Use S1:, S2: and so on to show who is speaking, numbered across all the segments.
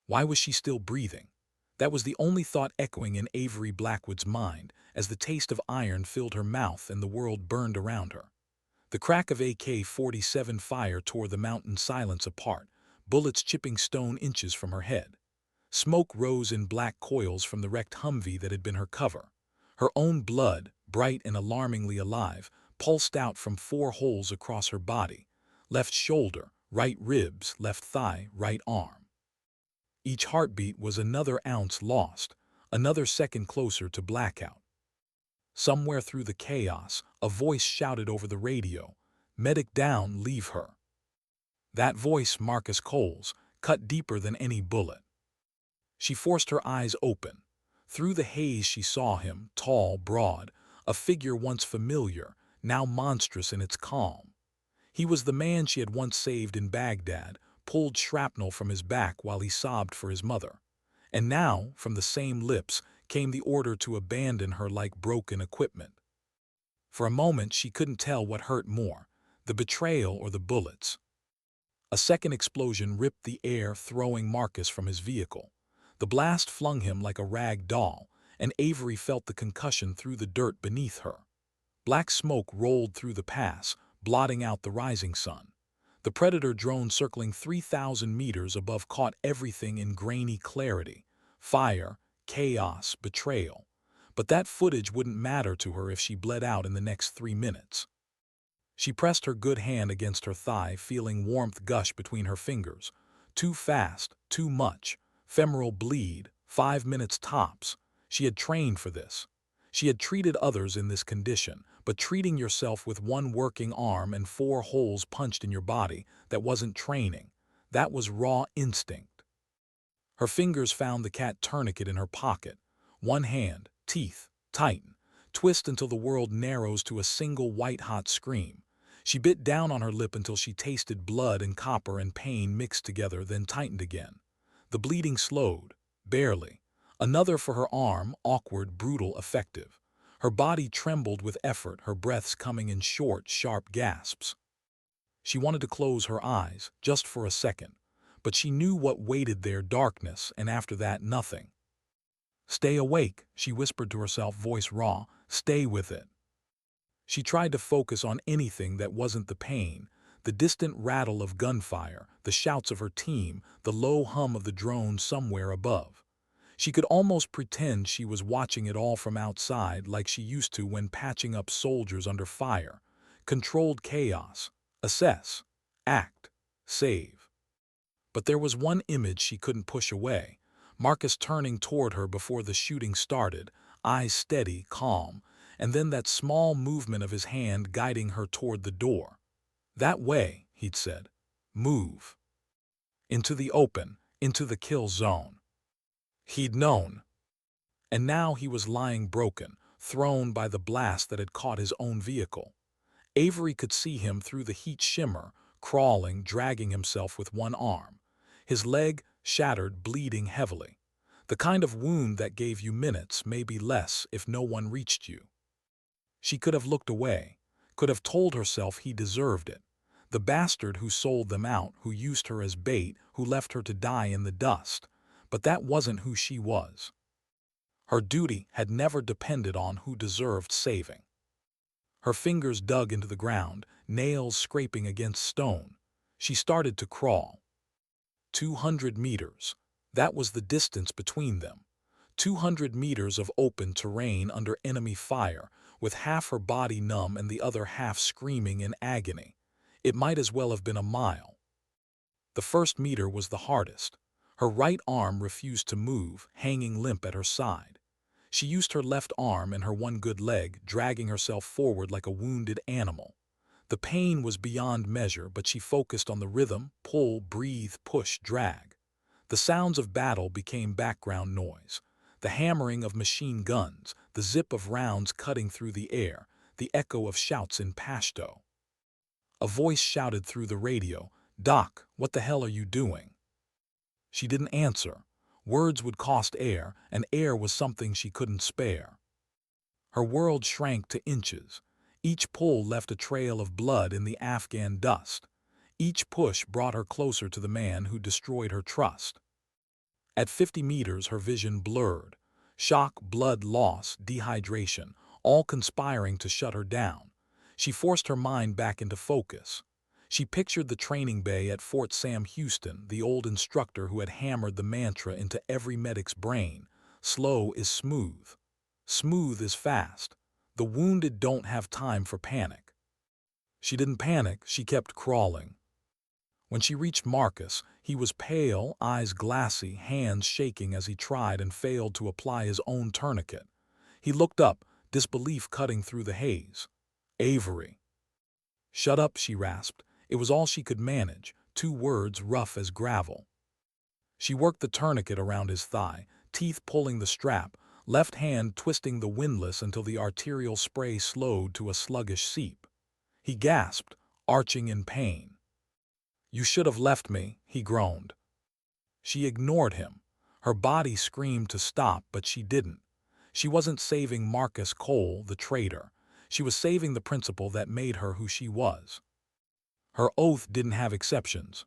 S1: Why was she still breathing? That was the only thought echoing in Avery Blackwood's mind as the taste of iron filled her mouth and the world burned around her. The crack of AK-47 fire tore the mountain silence apart, bullets chipping stone inches from her head. Smoke rose in black coils from the wrecked Humvee that had been her cover. Her own blood, bright and alarmingly alive, pulsed out from 4 holes across her body: left shoulder, right ribs, left thigh, right arm. Each heartbeat was another ounce lost, another second closer to blackout. Somewhere through the chaos, a voice shouted over the radio, "Medic down, leave her." That voice, Marcus Cole's, cut deeper than any bullet. She forced her eyes open. Through the haze she saw him, tall, broad, a figure once familiar, now monstrous in its calm. He was the man she had once saved in Baghdad, pulled shrapnel from his back while he sobbed for his mother. And now, from the same lips, came the order to abandon her like broken equipment. For a moment she couldn't tell what hurt more, the betrayal or the bullets. A second explosion ripped the air, throwing Marcus from his vehicle. The blast flung him like a rag doll, and Avery felt the concussion through the dirt beneath her. Black smoke rolled through the pass, blotting out the rising sun. The Predator drone circling 3,000 meters above caught everything in grainy clarity: fire, chaos, betrayal. But that footage wouldn't matter to her if she bled out in the next 3 minutes. She pressed her good hand against her thigh, feeling warmth gush between her fingers. Too fast, too much. Femoral bleed, 5 minutes tops. She had trained for this. She had treated others in this condition, but treating yourself with one working arm and 4 holes punched in your body, that wasn't training. That was raw instinct. Her fingers found the cat tourniquet in her pocket. One hand, teeth, tighten, twist until the world narrows to a single white-hot scream. She bit down on her lip until she tasted blood and copper and pain mixed together, then tightened again. The bleeding slowed, barely. Another for her arm, awkward, brutal, effective. Her body trembled with effort, her breaths coming in short, sharp gasps. She wanted to close her eyes, just for a second, but she knew what waited there: darkness, and after that, nothing. "Stay awake," she whispered to herself, voice raw. "Stay with it." She tried to focus on anything that wasn't the pain: the distant rattle of gunfire, the shouts of her team, the low hum of the drone somewhere above. She could almost pretend she was watching it all from outside, like she used to when patching up soldiers under fire. Controlled chaos. Assess. Act. Save. But there was one image she couldn't push away: Marcus turning toward her before the shooting started, eyes steady, calm, and then that small movement of his hand guiding her toward the door. "That way," he'd said. "Move. Into the open, into the kill zone." He'd known. And now he was lying broken, thrown by the blast that had caught his own vehicle. Avery could see him through the heat shimmer, crawling, dragging himself with one arm. His leg, shattered, bleeding heavily. The kind of wound that gave you minutes, maybe less, if no one reached you. She could have looked away, could have told herself he deserved it. The bastard who sold them out, who used her as bait, who left her to die in the dust. But that wasn't who she was. Her duty had never depended on who deserved saving. Her fingers dug into the ground, nails scraping against stone. She started to crawl. 200 meters. That was the distance between them. 200 meters of open terrain under enemy fire, with half her body numb and the other half screaming in agony. It might as well have been a mile. The first meter was the hardest. Her right arm refused to move, hanging limp at her side. She used her left arm and her one good leg, dragging herself forward like a wounded animal. The pain was beyond measure, but she focused on the rhythm: pull, breathe, push, drag. The sounds of battle became background noise. The hammering of machine guns, the zip of rounds cutting through the air, the echo of shouts in Pashto. A voice shouted through the radio, "Doc, what the hell are you doing?" She didn't answer. Words would cost air, and air was something she couldn't spare. Her world shrank to inches. Each pull left a trail of blood in the Afghan dust. Each push brought her closer to the man who destroyed her trust. At 50 meters, her vision blurred. Shock, blood loss, dehydration, all conspiring to shut her down. She forced her mind back into focus. She pictured the training bay at Fort Sam Houston, the old instructor who had hammered the mantra into every medic's brain. Slow is smooth. Smooth is fast. The wounded don't have time for panic. She didn't panic, she kept crawling. When she reached Marcus, he was pale, eyes glassy, hands shaking as he tried and failed to apply his own tourniquet. He looked up, disbelief cutting through the haze. Avery. "Shut up," she rasped. It was all she could manage, 2 words rough as gravel. She worked the tourniquet around his thigh, teeth pulling the strap, left hand twisting the windlass until the arterial spray slowed to a sluggish seep. He gasped, arching in pain. "You should have left me," he groaned. She ignored him. Her body screamed to stop, but she didn't. She wasn't saving Marcus Cole, the traitor. She was saving the principle that made her who she was. Her oath didn't have exceptions.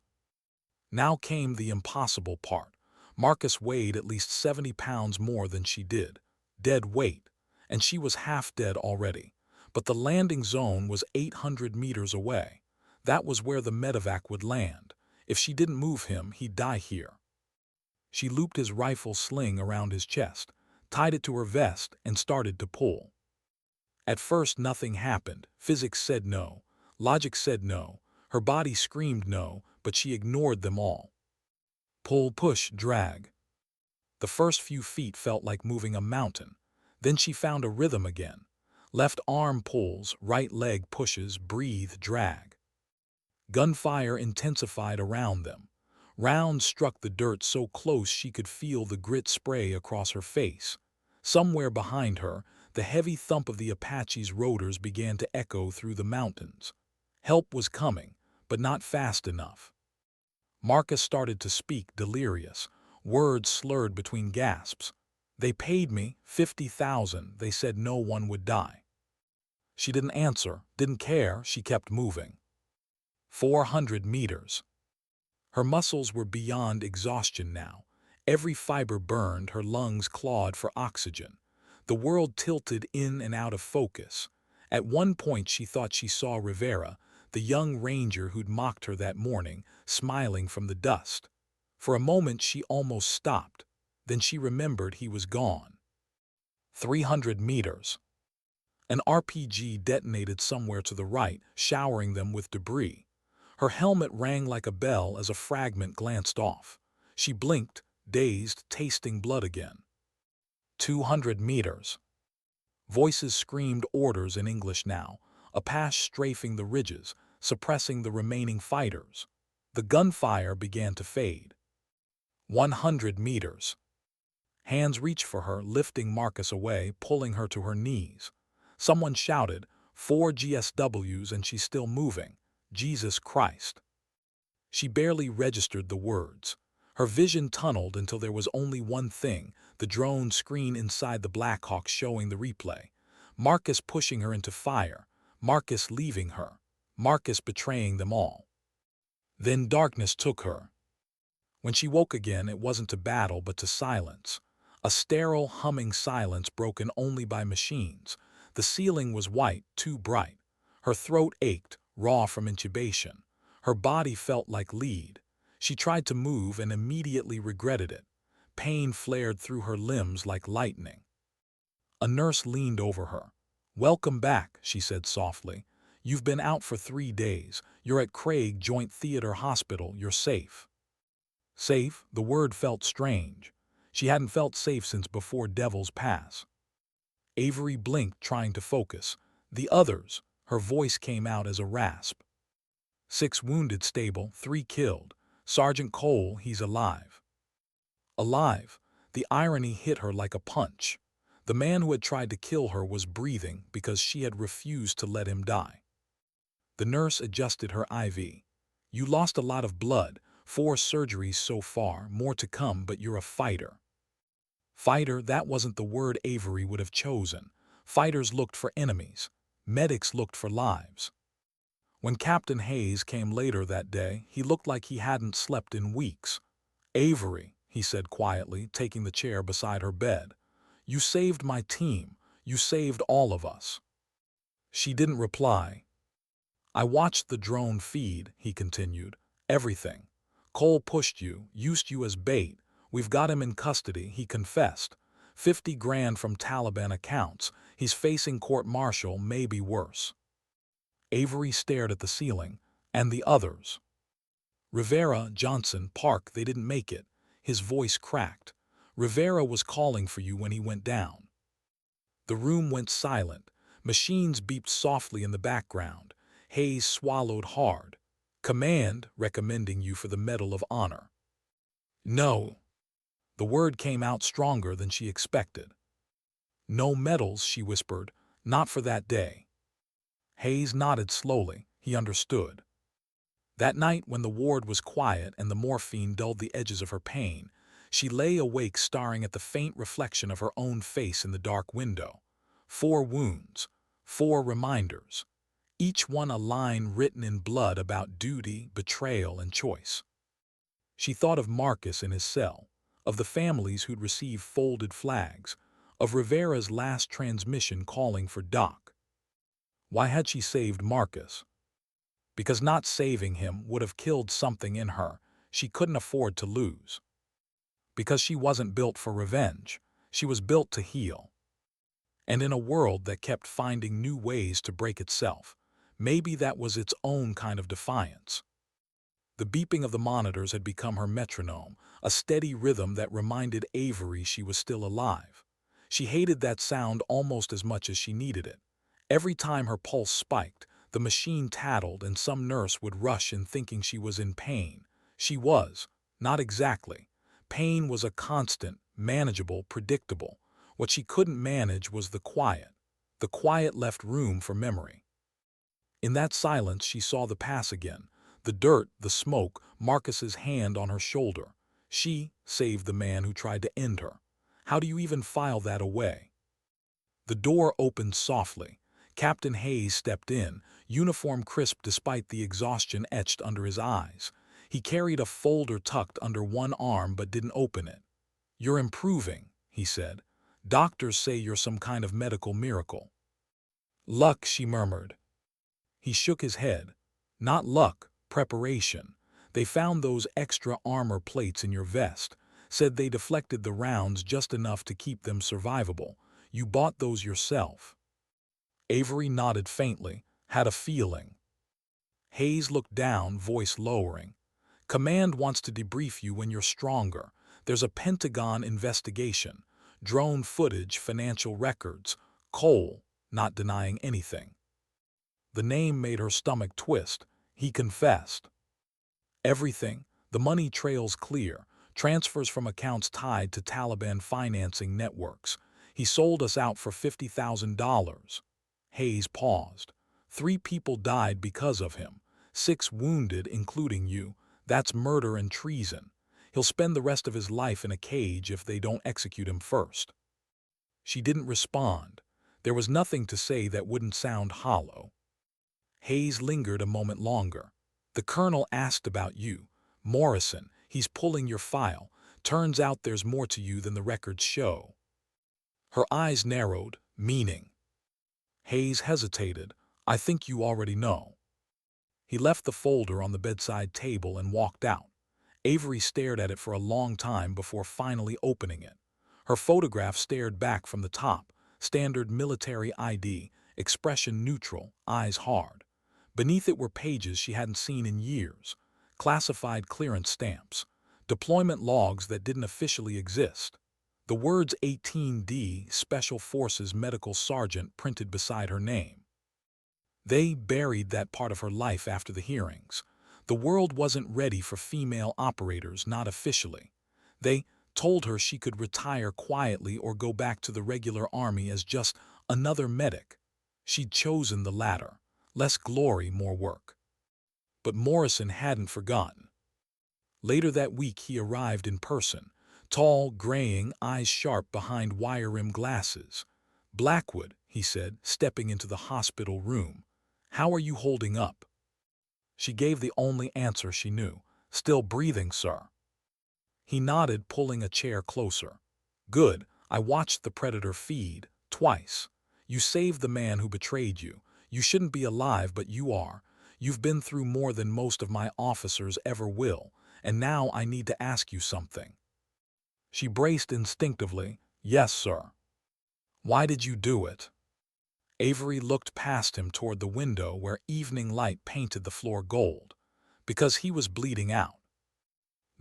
S1: Now came the impossible part. Marcus weighed at least 70 pounds more than she did. Dead weight. And she was half dead already. But the landing zone was 800 meters away. That was where the medevac would land. If she didn't move him, he'd die here. She looped his rifle sling around his chest, tied it to her vest, and started to pull. At first nothing happened. Physics said no. Logic said no. Her body screamed no, but she ignored them all. Pull, push, drag. The first few feet felt like moving a mountain. Then she found a rhythm again. Left arm pulls, right leg pushes, breathe, drag. Gunfire intensified around them. Rounds struck the dirt so close she could feel the grit spray across her face. Somewhere behind her, the heavy thump of the Apache's rotors began to echo through the mountains. Help was coming, but not fast enough. Marcus started to speak, delirious, words slurred between gasps. "They paid me, 50,000. They said no one would die." She didn't answer, didn't care, she kept moving. 400 meters. Her muscles were beyond exhaustion now. Every fiber burned, her lungs clawed for oxygen. The world tilted in and out of focus. At one point she thought she saw Rivera, the young ranger who'd mocked her that morning, smiling from the dust. For a moment she almost stopped. Then she remembered he was gone. 300 meters. An RPG detonated somewhere to the right, showering them with debris. Her helmet rang like a bell as a fragment glanced off. She blinked, dazed, tasting blood again. 200 meters. Voices screamed orders in English now, Apache strafing the ridges, suppressing the remaining fighters. The gunfire began to fade. 100 meters. Hands reached for her, lifting Marcus away, pulling her to her knees. Someone shouted, 4 GSWs, and she's still moving. Jesus Christ. She barely registered the words. Her vision tunneled until there was only one thing, the drone screen inside the Blackhawk showing the replay. Marcus pushing her into fire. Marcus leaving her. Marcus betraying them all. Then darkness took her. When she woke again, it wasn't to battle but to silence. A sterile, humming silence broken only by machines. The ceiling was white, too bright. Her throat ached, raw from intubation. Her body felt like lead. She tried to move and immediately regretted it. Pain flared through her limbs like lightning. A nurse leaned over her. "Welcome back," she said softly. "You've been out for 3 days. You're at Craig Joint Theater Hospital. You're safe." Safe? The word felt strange. She hadn't felt safe since before Devil's Pass. Avery blinked, trying to focus. "The others," her voice came out as a rasp. 6 wounded stable, 3 killed. Sergeant Cole, he's alive. Alive. The irony hit her like a punch. The man who had tried to kill her was breathing because she had refused to let him die. The nurse adjusted her IV. "You lost a lot of blood. 4 surgeries so far, more to come, but you're a fighter." Fighter, that wasn't the word Avery would have chosen. Fighters looked for enemies. Medics looked for lives. When Captain Hayes came later that day, he looked like he hadn't slept in weeks. "Avery," he said quietly, taking the chair beside her bed. "You saved my team. You saved all of us." She didn't reply. "I watched the drone feed," he continued. "Everything. Cole pushed you, used you as bait. We've got him in custody," he confessed. 50 grand from Taliban accounts. He's facing court-martial, maybe worse." Avery stared at the ceiling. "And the others?" "Rivera, Johnson, Park, they didn't make it." His voice cracked. "Rivera was calling for you when he went down." The room went silent. Machines beeped softly in the background. Hayes swallowed hard. "Command, recommending you for the Medal of Honor." "No." The word came out stronger than she expected. "No medals," she whispered. "Not for that day." Hayes nodded slowly. He understood. That night, when the ward was quiet and the morphine dulled the edges of her pain, she lay awake staring at the faint reflection of her own face in the dark window. 4 wounds, 4 reminders, each one a line written in blood about duty, betrayal, and choice. She thought of Marcus in his cell, of the families who'd received folded flags, of Rivera's last transmission calling for Doc. Why had she saved Marcus? Because not saving him would have killed something in her she couldn't afford to lose. Because she wasn't built for revenge, she was built to heal. And in a world that kept finding new ways to break itself, maybe that was its own kind of defiance. The beeping of the monitors had become her metronome, a steady rhythm that reminded Avery she was still alive. She hated that sound almost as much as she needed it. Every time her pulse spiked, the machine tattled and some nurse would rush in thinking she was in pain. She was. Not exactly. Pain was a constant, manageable, predictable. What she couldn't manage was the quiet. The quiet left room for memory. In that silence she saw the past again. The dirt, the smoke, Marcus's hand on her shoulder. She saved the man who tried to end her. How do you even file that away? The door opened softly. Captain Hayes stepped in, uniform crisp despite the exhaustion etched under his eyes. He carried a folder tucked under one arm but didn't open it. "You're improving," he said. "Doctors say you're some kind of medical miracle." "Luck," she murmured. He shook his head. "Not luck, preparation. They found those extra armor plates in your vest, said they deflected the rounds just enough to keep them survivable. You bought those yourself." Avery nodded faintly, had a feeling. Hayes looked down, voice lowering. "Command wants to debrief you when you're stronger. There's a Pentagon investigation, drone footage, financial records. Cole, not denying anything." The name made her stomach twist. He confessed. "Everything. The money trail's clear. Transfers from accounts tied to Taliban financing networks. He sold us out for $50,000. Hayes paused. 3 people died because of him. 6 wounded, including you. That's murder and treason. He'll spend the rest of his life in a cage if they don't execute him first." She didn't respond. There was nothing to say that wouldn't sound hollow. Hayes lingered a moment longer. "The colonel asked about you. Morrison, he's pulling your file. Turns out there's more to you than the records show." Her eyes narrowed, meaning. Hayes hesitated. "I think you already know." He left the folder on the bedside table and walked out. Avery stared at it for a long time before finally opening it. Her photograph stared back from the top, standard military ID, expression neutral, eyes hard. Beneath it were pages she hadn't seen in years, classified clearance stamps, deployment logs that didn't officially exist. The words 18D, Special Forces Medical Sergeant, printed beside her name. They buried that part of her life after the hearings. The world wasn't ready for female operators, not officially. They told her she could retire quietly or go back to the regular army as just another medic. She'd chosen the latter. Less glory, more work. But Morrison hadn't forgotten. Later that week he arrived in person, tall, graying, eyes sharp behind wire-rimmed glasses. "Blackwood," he said, stepping into the hospital room. "How are you holding up?" She gave the only answer she knew. "Still breathing, sir." He nodded, pulling a chair closer. Good. I watched the predator feed, twice. You saved the man who betrayed you. You shouldn't be alive, but you are. You've been through more than most of my officers ever will, and now I need to ask you something. She braced instinctively. Yes, sir. Why did you do it? Avery looked past him toward the window where evening light painted the floor gold. Because he was bleeding out.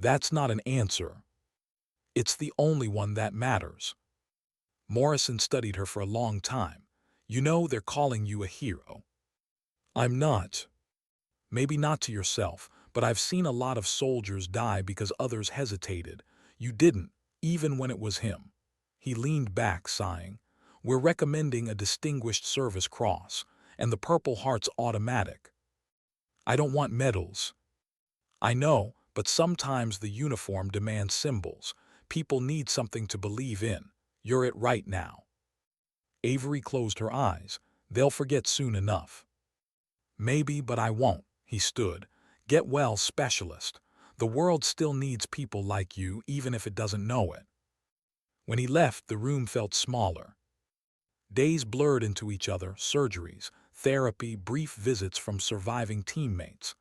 S1: That's not an answer. It's the only one that matters. Morrison studied her for a long time. You know they're calling you a hero. I'm not. Maybe not to yourself, but I've seen a lot of soldiers die because others hesitated. You didn't, even when it was him. He leaned back, sighing. We're recommending a Distinguished Service Cross, and the Purple Heart's automatic. I don't want medals. I know, but sometimes the uniform demands symbols. People need something to believe in. You're it right now. Avery closed her eyes. They'll forget soon enough. Maybe, but I won't. He stood. Get well, specialist. The world still needs people like you, even if it doesn't know it. When he left, the room felt smaller. Days blurred into each other, surgeries, therapy, brief visits from surviving teammates.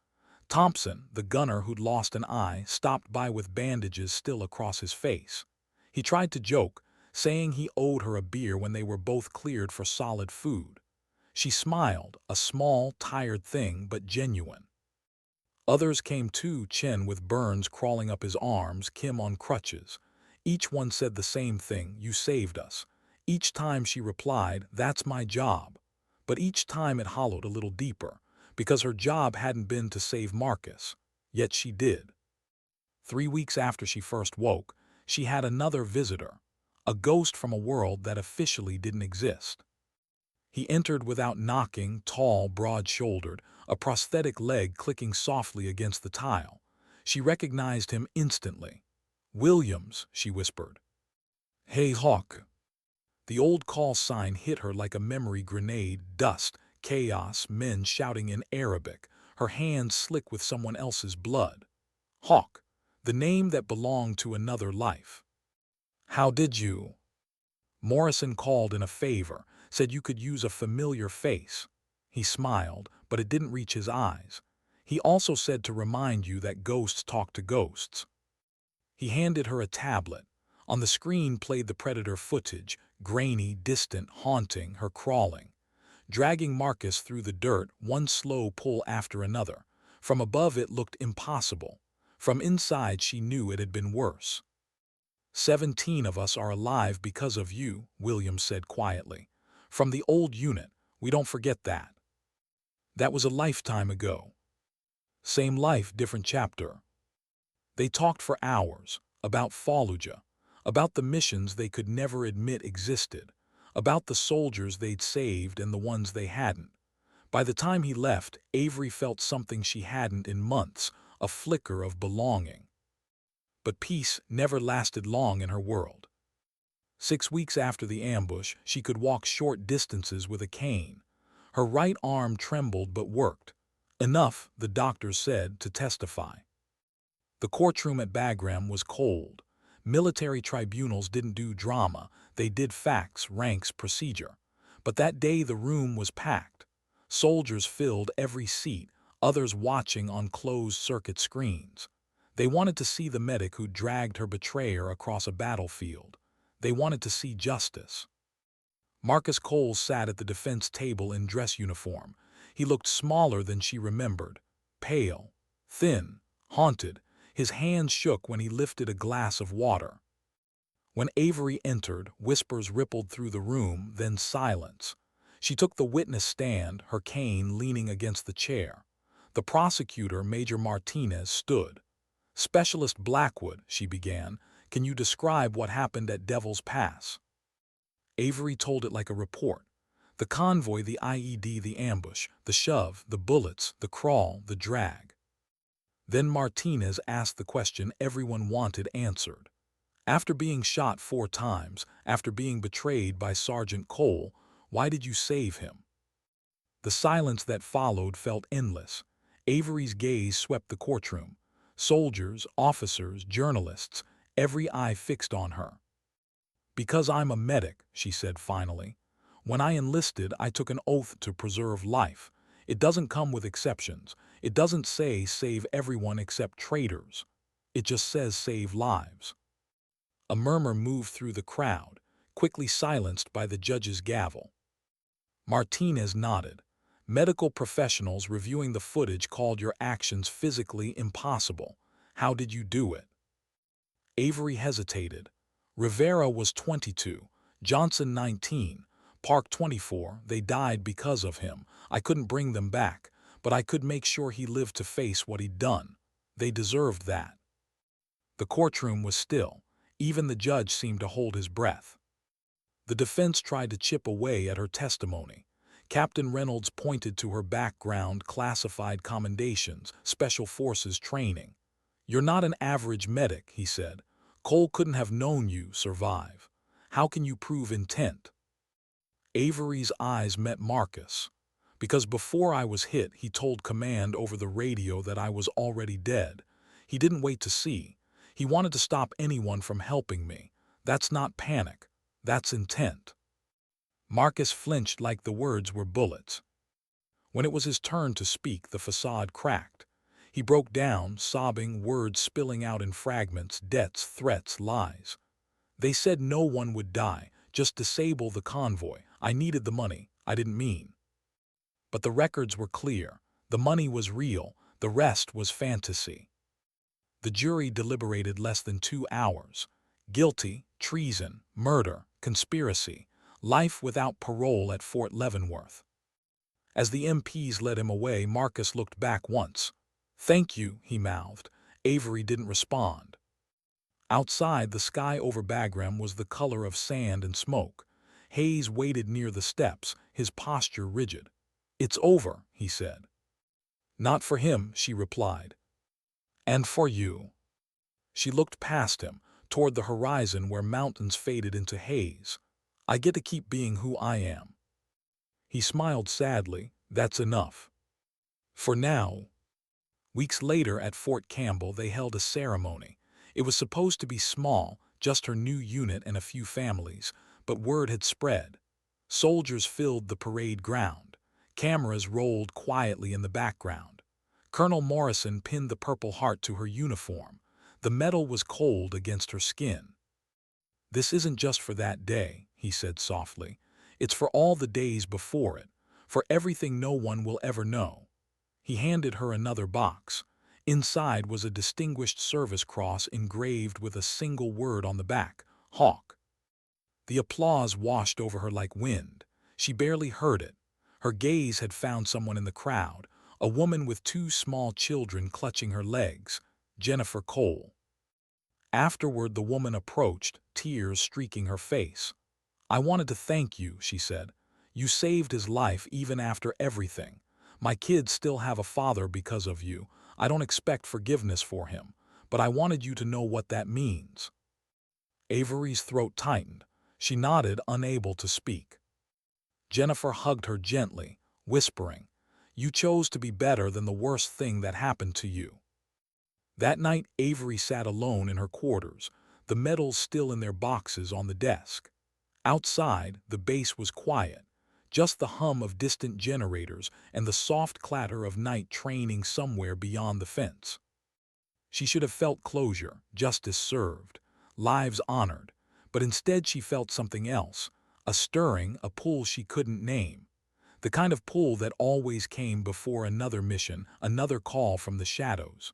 S1: Thompson, the gunner who'd lost an eye, stopped by with bandages still across his face. He tried to joke, saying he owed her a beer when they were both cleared for solid food. She smiled, a small, tired thing, but genuine. Others came too, Chen with burns crawling up his arms, Kim on crutches. Each one said the same thing, you saved us. Each time she replied, that's my job. But each time it hollowed a little deeper, because her job hadn't been to save Marcus. Yet she did. 3 weeks after she first woke, she had another visitor, a ghost from a world that officially didn't exist. He entered without knocking, tall, broad-shouldered, a prosthetic leg clicking softly against the tile. She recognized him instantly. Williams, she whispered. Hey, Hawk. The old call sign hit her like a memory grenade, dust, chaos, men shouting in Arabic, her hands slick with someone else's blood. Hawk, the name that belonged to another life. How did you? Morrison called in a favor, said you could use a familiar face. He smiled, but it didn't reach his eyes. He also said to remind you that ghosts talk to ghosts. He handed her a tablet. On the screen played the predator footage, grainy, distant, haunting, her crawling. Dragging Marcus through the dirt, one slow pull after another. From above it looked impossible. From inside she knew it had been worse. 17 of us are alive because of you, Williams said quietly. From the old unit, we don't forget that. That was a lifetime ago. Same life, different chapter. They talked for hours, about Fallujah, about the missions they could never admit existed, about the soldiers they'd saved and the ones they hadn't. By the time he left, Avery felt something she hadn't in months, a flicker of belonging. But peace never lasted long in her world. 6 weeks after the ambush, she could walk short distances with a cane. Her right arm trembled but worked. Enough, the doctors said, to testify. The courtroom at Bagram was cold. Military tribunals didn't do drama, they did facts, ranks, procedure. But that day the room was packed. Soldiers filled every seat, others watching on closed-circuit screens. They wanted to see the medic who dragged her betrayer across a battlefield. They wanted to see justice. Marcus Cole sat at the defense table in dress uniform. He looked smaller than she remembered. Pale, thin, haunted. His hands shook when he lifted a glass of water. When Avery entered, whispers rippled through the room, then silence. She took the witness stand, her cane leaning against the chair. The prosecutor, Major Martinez, stood. Specialist Blackwood, she began, can you describe what happened at Devil's Pass? Avery told it like a report. The convoy, the IED, the ambush, the shove, the bullets, the crawl, the drag. Then Martinez asked the question everyone wanted answered. After being shot 4 times, after being betrayed by Sergeant Cole, why did you save him? The silence that followed felt endless. Avery's gaze swept the courtroom. Soldiers, officers, journalists, every eye fixed on her. "Because I'm a medic," she said finally. "When I enlisted, I took an oath to preserve life. It doesn't come with exceptions. It doesn't say save everyone except traitors. It just says save lives." A murmur moved through the crowd, quickly silenced by the judge's gavel. Martinez nodded. "Medical professionals reviewing the footage called your actions physically impossible. How did you do it?" Avery hesitated. "Rivera was 22, Johnson 19, Park 24. They died because of him. I couldn't bring them back, but I could make sure he lived to face what he'd done. They deserved that." The courtroom was still. Even the judge seemed to hold his breath. The defense tried to chip away at her testimony. Captain Reynolds pointed to her background, classified commendations, special forces training. "You're not an average medic," he said. "Cole couldn't have known you survive. How can you prove intent?" Avery's eyes met Marcus. "Because before I was hit, he told command over the radio that I was already dead. He didn't wait to see. He wanted to stop anyone from helping me. That's not panic. That's intent." Marcus flinched like the words were bullets. When it was his turn to speak, the facade cracked. He broke down, sobbing, words spilling out in fragments, debts, threats, lies. "They said no one would die, just disable the convoy. I needed the money, I didn't mean." But the records were clear. The money was real, the rest was fantasy. The jury deliberated less than 2 hours. Guilty, treason, murder, conspiracy, life without parole at Fort Leavenworth. As the MPs led him away, Marcus looked back once. "Thank you," he mouthed. Avery didn't respond. Outside, the sky over Bagram was the color of sand and smoke. Hayes waited near the steps, his posture rigid. "It's over," he said. "Not for him," she replied. "And for you." She looked past him, toward the horizon where mountains faded into haze. "I get to keep being who I am." He smiled sadly. "That's enough. For now." Weeks later at Fort Campbell, they held a ceremony. It was supposed to be small, just her new unit and a few families, but word had spread. Soldiers filled the parade ground. Cameras rolled quietly in the background. Colonel Morrison pinned the Purple Heart to her uniform. The metal was cold against her skin. "This isn't just for that day," he said softly. "It's for all the days before it, for everything no one will ever know." He handed her another box. Inside was a Distinguished Service Cross engraved with a single word on the back, Hawk. The applause washed over her like wind. She barely heard it. Her gaze had found someone in the crowd, a woman with 2 small children clutching her legs, Jennifer Cole. Afterward, the woman approached, tears streaking her face. "I wanted to thank you," she said. "You saved his life even after everything. My kids still have a father because of you. I don't expect forgiveness for him, but I wanted you to know what that means." Avery's throat tightened. She nodded, unable to speak. Jennifer hugged her gently, whispering, "You chose to be better than the worst thing that happened to you." That night, Avery sat alone in her quarters, the medals still in their boxes on the desk. Outside, the base was quiet, just the hum of distant generators and the soft clatter of night training somewhere beyond the fence. She should have felt closure, justice served, lives honored, but instead she felt something else, a stirring, a pull she couldn't name. The kind of pull that always came before another mission, another call from the shadows.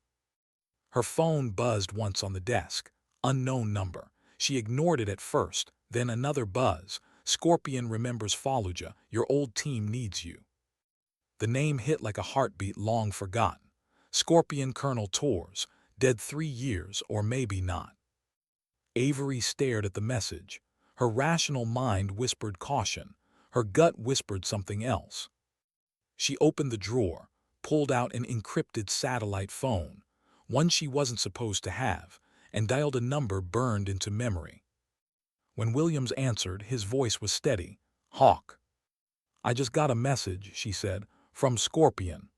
S1: Her phone buzzed once on the desk. Unknown number. She ignored it at first, then another buzz. "Scorpion remembers Fallujah. Your old team needs you." The name hit like a heartbeat long forgotten. Scorpion Colonel Torres, dead 3 years, or maybe not. Avery stared at the message. Her rational mind whispered caution. Her gut whispered something else. She opened the drawer, pulled out an encrypted satellite phone, one she wasn't supposed to have, and dialed a number burned into memory. When Williams answered, his voice was steady. "Hawk." "I just got a message," she said, "from Scorpion."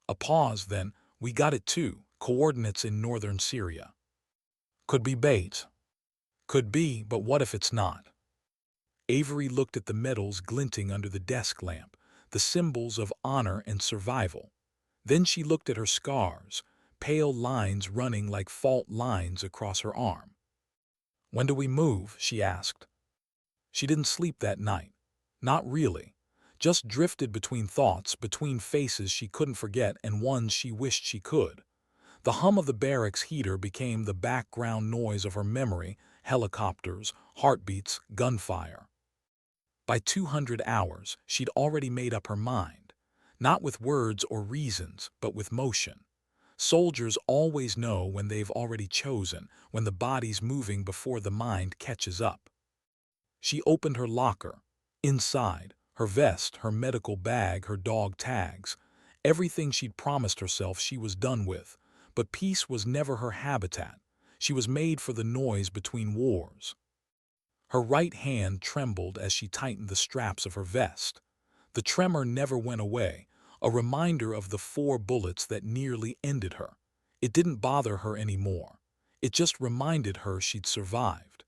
S1: A pause, then, "We got it too. Coordinates in northern Syria." Could be bait. Could be, but what if it's not? Avery looked at the medals glinting under the desk lamp, the symbols of honor and survival. Then she looked at her scars, pale lines running like fault lines across her arm. "When do we move?" she asked. She didn't sleep that night. Not really. Just drifted between thoughts, between faces she couldn't forget and ones she wished she could. The hum of the barracks heater became the background noise of her memory: helicopters, heartbeats, gunfire. By 200 hours, she'd already made up her mind. Not with words or reasons, but with motion. Soldiers always know when they've already chosen, when the body's moving before the mind catches up. She opened her locker. Inside, her vest, her medical bag, her dog tags. Everything she'd promised herself she was done with. But peace was never her habitat. She was made for the noise between wars. Her right hand trembled as she tightened the straps of her vest. The tremor never went away, a reminder of the 4 bullets that nearly ended her. It didn't bother her anymore. It just reminded her she'd survived.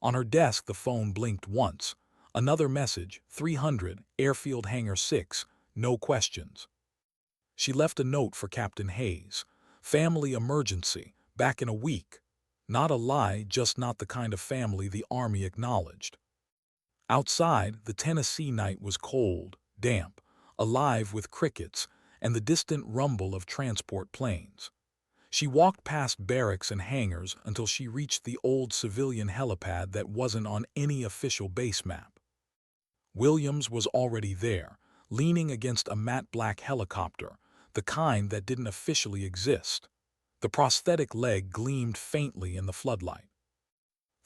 S1: On her desk, the phone blinked once. Another message: 300, Airfield Hangar 6, no questions. She left a note for Captain Hayes. Family emergency, back in a week. Not a lie, just not the kind of family the Army acknowledged. Outside, the Tennessee night was cold, damp, alive with crickets and the distant rumble of transport planes. She walked past barracks and hangars until she reached the old civilian helipad that wasn't on any official base map. Williams was already there, leaning against a matte black helicopter, the kind that didn't officially exist. The prosthetic leg gleamed faintly in the floodlight.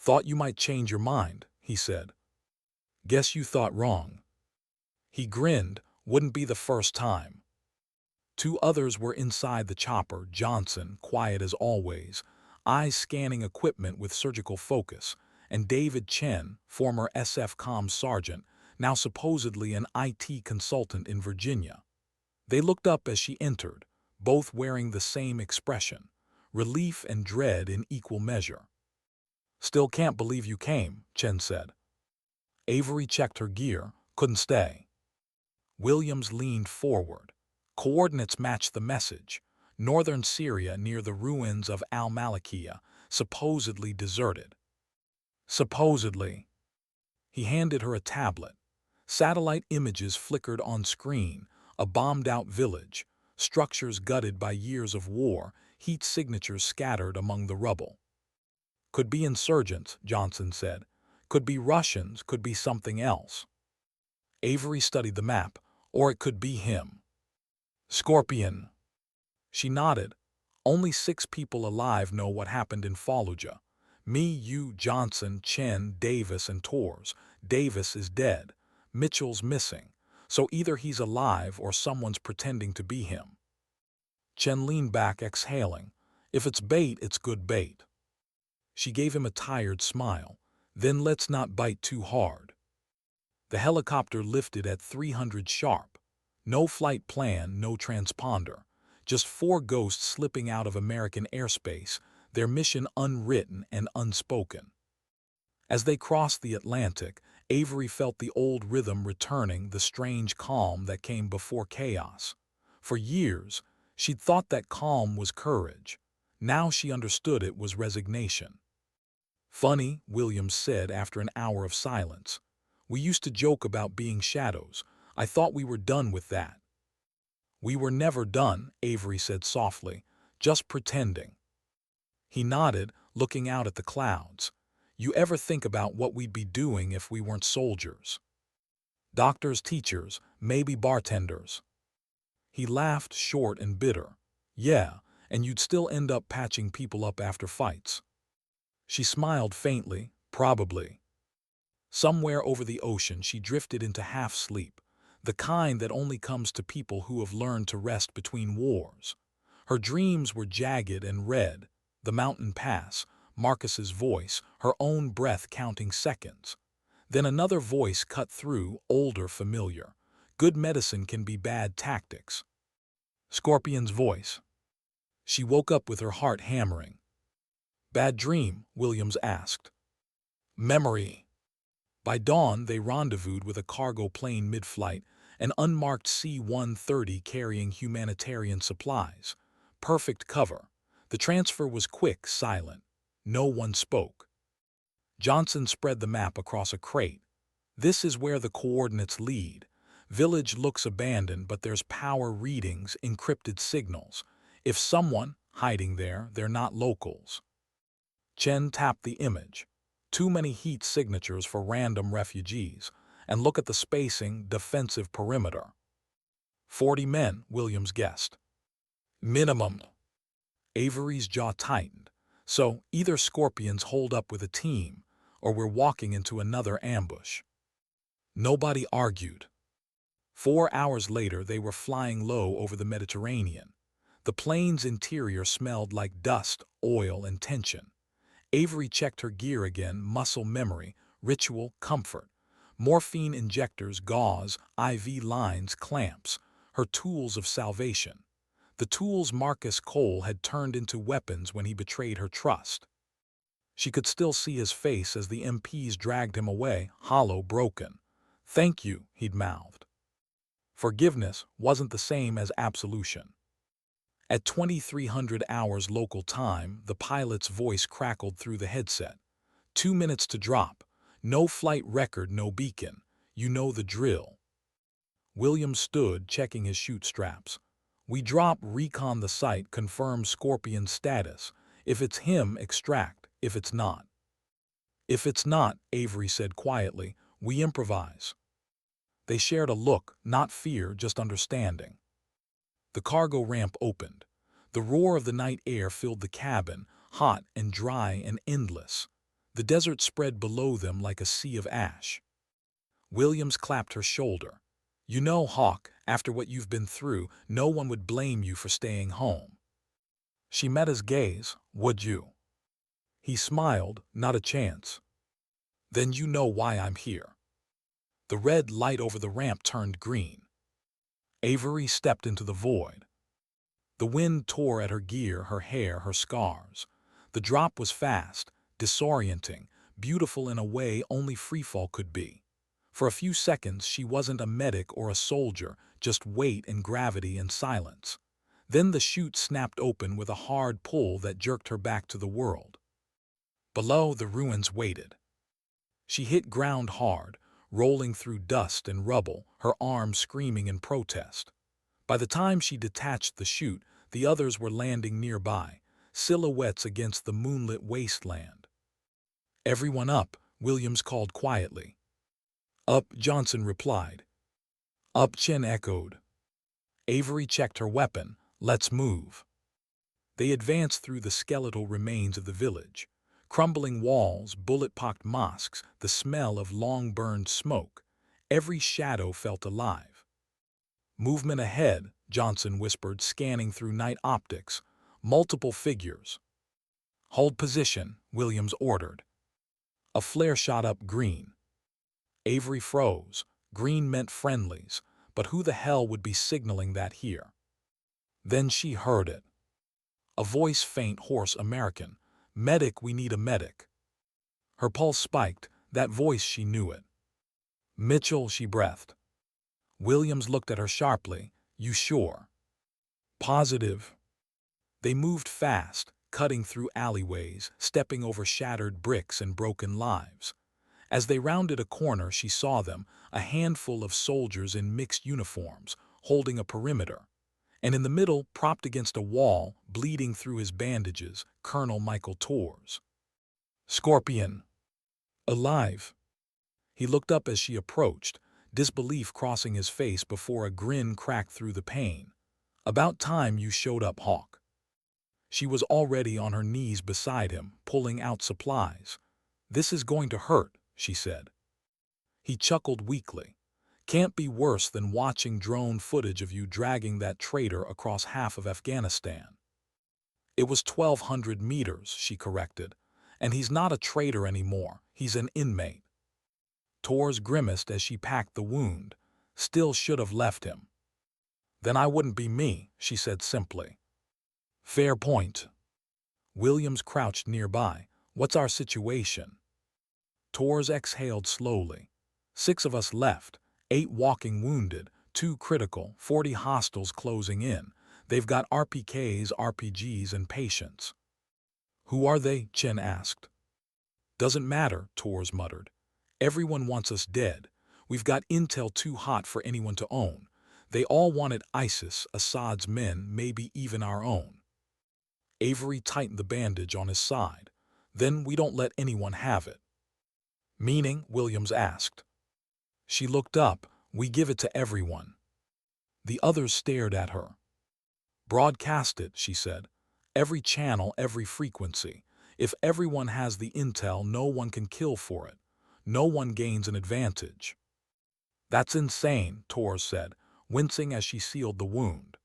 S1: "Thought you might change your mind," he said. "Guess you thought wrong." He grinned. Wouldn't be the first time. 2 others were inside the chopper: Johnson, quiet as always, eyes scanning equipment with surgical focus, and David Chen, former SF comms sergeant, now supposedly an IT consultant in Virginia. They looked up as she entered, both wearing the same expression: relief and dread in equal measure. "Still can't believe you came," Chen said. Avery checked her gear. Couldn't stay. Williams leaned forward. Coordinates matched the message: northern Syria near the ruins of al-Malikiya, supposedly deserted. Supposedly. He handed her a tablet. Satellite images flickered on screen: a bombed-out village, structures gutted by years of war, heat signatures scattered among the rubble. "Could be insurgents," Johnson said. "Could be Russians, could be something else." Avery studied the map. "Or it could be him." "Scorpion." She nodded. "Only 6 people alive know what happened in Fallujah. Me, you, Johnson, Chen, Davis, and Torres. Davis is dead. Mitchell's missing. So either he's alive or someone's pretending to be him." Chen leaned back, exhaling. "If it's bait, it's good bait." She gave him a tired smile. "Then let's not bite too hard." The helicopter lifted at 300 sharp. No flight plan, no transponder. Just 4 ghosts slipping out of American airspace, their mission unwritten and unspoken. As they crossed the Atlantic, Avery felt the old rhythm returning, the strange calm that came before chaos. For years, she'd thought that calm was courage. Now she understood it was resignation. "Funny," Williams said after an hour of silence. "We used to joke about being shadows. I thought we were done with that." "We were never done," Avery said softly. "Just pretending." He nodded, looking out at the clouds. "You ever think about what we'd be doing if we weren't soldiers? Doctors, teachers, maybe bartenders." He laughed, short and bitter. "Yeah, and you'd still end up patching people up after fights." She smiled faintly. "Probably." Somewhere over the ocean she drifted into half-sleep, the kind that only comes to people who have learned to rest between wars. Her dreams were jagged and red: the mountain pass, Marcus's voice, her own breath counting seconds. Then another voice cut through, older, familiar: "Good medicine can be bad tactics." Scorpion's voice. She woke up with her heart hammering. Bad dream? Williams asked. Memory. By dawn, they rendezvoused with a cargo plane mid-flight, an unmarked C-130 carrying humanitarian supplies. Perfect cover. The transfer was quick, silent. No one spoke. Johnson spread the map across a crate. This is where the coordinates lead. Village looks abandoned, but there's power readings, encrypted signals. If someone hiding there, they're not locals. Chen tapped the image. Too many heat signatures for random refugees. And look at the spacing, defensive perimeter. 40 men, Williams guessed. Minimum. Avery's jaw tightened. So either Scorpions hold up with a team, or we're walking into another ambush. Nobody argued. 4 hours later, they were flying low over the Mediterranean. The plane's interior smelled like dust, oil, and tension. Avery checked her gear again, muscle memory, ritual, comfort. Morphine injectors, gauze, IV lines, clamps, her tools of salvation. The tools Marcus Cole had turned into weapons when he betrayed her trust. She could still see his face as the MPs dragged him away, hollow, broken. "Thank you," he'd mouthed. Forgiveness wasn't the same as absolution. At 2300 hours local time, the pilot's voice crackled through the headset. 2 minutes to drop. No flight record, no beacon. You know the drill. Williams stood, checking his chute straps. We drop, recon the site, confirm Scorpion status. If it's him, extract. If it's not. If it's not, Avery said quietly, we improvise. They shared a look, not fear, just understanding. The cargo ramp opened. The roar of the night air filled the cabin, hot and dry and endless. The desert spread below them like a sea of ash. Williams clapped her shoulder. You know, Hawk, after what you've been through, no one would blame you for staying home. She met his gaze. Would you? He smiled. Not a chance. Then you know why I'm here. The red light over the ramp turned green. Avery stepped into the void. The wind tore at her gear, her hair, her scars. The drop was fast, disorienting, beautiful in a way only freefall could be. For a few seconds, she wasn't a medic or a soldier, just weight and gravity and silence. Then the chute snapped open with a hard pull that jerked her back to the world. Below, the ruins waited. She hit ground hard, rolling through dust and rubble, her arms screaming in protest. By the time she detached the chute, the others were landing nearby, silhouettes against the moonlit wasteland. Everyone up, Williams called quietly. Up, Johnson replied. Up, Chen echoed. Avery checked her weapon. Let's move. They advanced through the skeletal remains of the village. Crumbling walls, bullet-pocked mosques, the smell of long-burned smoke. Every shadow felt alive. Movement ahead, Johnson whispered, scanning through night optics. Multiple figures. Hold position, Williams ordered. A flare shot up green. Avery froze. Green meant friendlies, but who the hell would be signaling that here? Then she heard it. A voice, faint, hoarse, American. Medic, we need a medic. Her pulse spiked. That voice, she knew it. Mitchell, she breathed. Williams looked at her sharply. You sure? Positive. They moved fast, cutting through alleyways, stepping over shattered bricks and broken lives. As they rounded a corner, she saw them, a handful of soldiers in mixed uniforms, holding a perimeter. And in the middle, propped against a wall, bleeding through his bandages, Colonel Michael Torres. Scorpion. Alive. He looked up as she approached, disbelief crossing his face before a grin cracked through the pain. About time you showed up, Hawk. She was already on her knees beside him, pulling out supplies. This is going to hurt, she said. He chuckled weakly. Can't be worse than watching drone footage of you dragging that traitor across half of Afghanistan. It was 1,200 meters, she corrected. And he's not a traitor anymore, he's an inmate. Torres grimaced as she packed the wound. Still should have left him. Then I wouldn't be me, she said simply. Fair point. Williams crouched nearby. "What's our situation?" Torres exhaled slowly. "6 of us left, 8 walking wounded, 2 critical, 40 hostiles closing in. They've got RPKs, RPGs, and patients." "Who are they?" Chen asked. "Doesn't matter," Torres muttered. "Everyone wants us dead. We've got intel too hot for anyone to own. They all wanted ISIS, Assad's men, maybe even our own." Avery tightened the bandage on his side. "Then we don't let anyone have it." "Meaning?" Williams asked. She looked up. "We give it to everyone." The others stared at her. "Broadcast it," she said. "Every channel, every frequency. If everyone has the intel, no one can kill for it. No one gains an advantage." "That's insane," Torres said, wincing as she sealed the wound.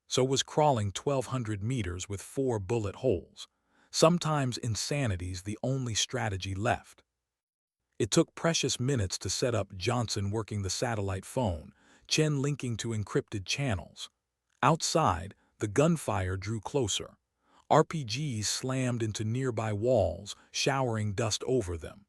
S1: So was crawling 1,200 meters with 4 bullet holes. Sometimes insanity's the only strategy left. It took precious minutes to set up, Johnson working the satellite phone, Chen linking to encrypted channels. Outside, the gunfire drew closer. RPGs slammed into nearby walls, showering dust over them.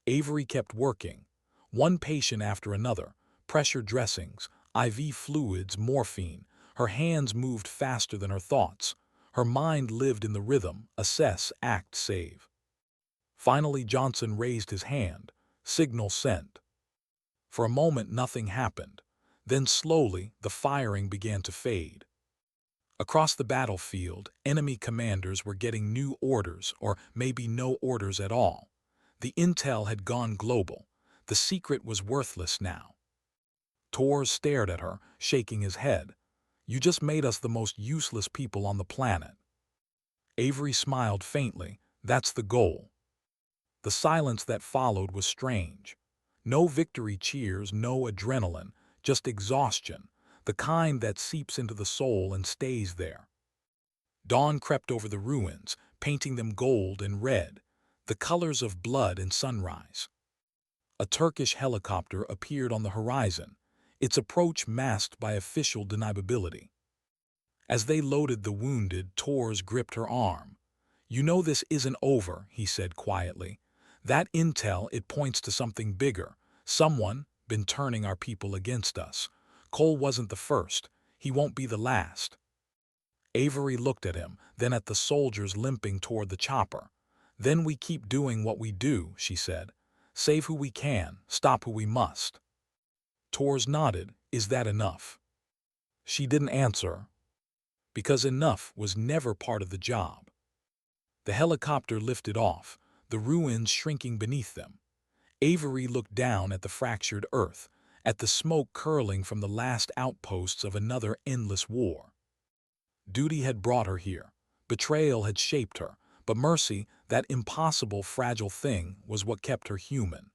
S1: Avery kept working. One patient after another, pressure dressings, IV fluids, morphine. Her hands moved faster than her thoughts. Her mind lived in the rhythm: assess, act, save. Finally, Johnson raised his hand. Signal sent. For a moment, nothing happened. Then slowly, the firing began to fade. Across the battlefield, enemy commanders were getting new orders, or maybe no orders at all. The intel had gone global. The secret was worthless now. Torres stared at her, shaking his head. "You just made us the most useless people on the planet." Avery smiled faintly. "That's the goal." The silence that followed was strange. No victory cheers, no adrenaline, just exhaustion, the kind that seeps into the soul and stays there. Dawn crept over the ruins, painting them gold and red, the colors of blood and sunrise. A Turkish helicopter appeared on the horizon, its approach masked by official deniability. As they loaded the wounded, Torres gripped her arm. "You know this isn't over," he said quietly. "That intel, it points to something bigger. Someone been turning our people against us. Cole wasn't the first. He won't be the last." Avery looked at him, then at the soldiers limping toward the chopper. "Then we keep doing what we do," she said. "Save who we can, stop who we must." Torres nodded. "Is that enough?" She didn't answer, because enough was never part of the job. The helicopter lifted off, the ruins shrinking beneath them. Avery looked down at the fractured earth, at the smoke curling from the last outposts of another endless war. Duty had brought her here. Betrayal had shaped her. But mercy, that impossible, fragile thing, was what kept her human.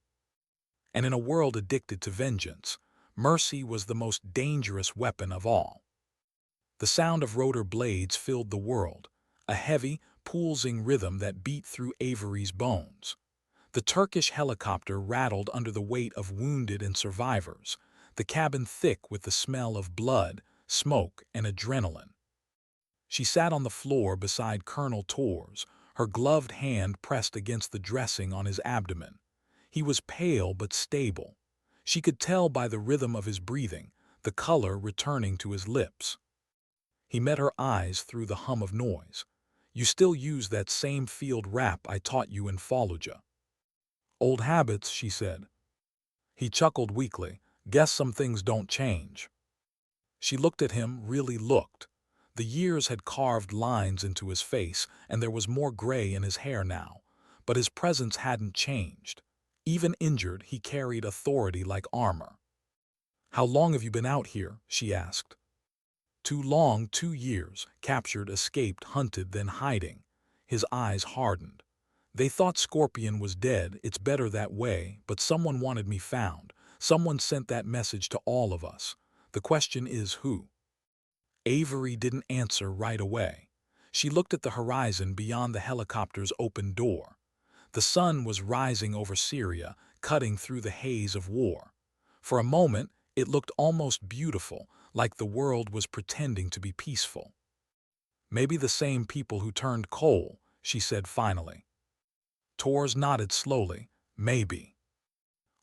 S1: And in a world addicted to vengeance, mercy was the most dangerous weapon of all. The sound of rotor blades filled the world, a heavy, pulsing rhythm that beat through Avery's bones. The Turkish helicopter rattled under the weight of wounded and survivors, the cabin thick with the smell of blood, smoke, and adrenaline. She sat on the floor beside Colonel Torres, her gloved hand pressed against the dressing on his abdomen. He was pale but stable. She could tell by the rhythm of his breathing, the color returning to his lips. He met her eyes through the hum of noise. "You still use that same field rap I taught you in Fallujah." "Old habits," she said. He chuckled weakly. "Guess some things don't change." She looked at him, really looked. The years had carved lines into his face, and there was more gray in his hair now. But his presence hadn't changed. Even injured, he carried authority like armor. "How long have you been out here?" she asked. "Too long, 2 years, captured, escaped, hunted, then hiding." His eyes hardened. "They thought Scorpion was dead, it's better that way, but someone wanted me found. Someone sent that message to all of us. The question is who?" Avery didn't answer right away. She looked at the horizon beyond the helicopter's open door. The sun was rising over Syria, cutting through the haze of war. For a moment, it looked almost beautiful, like the world was pretending to be peaceful. Maybe the same people who turned coal, she said finally. Tors nodded slowly. Maybe.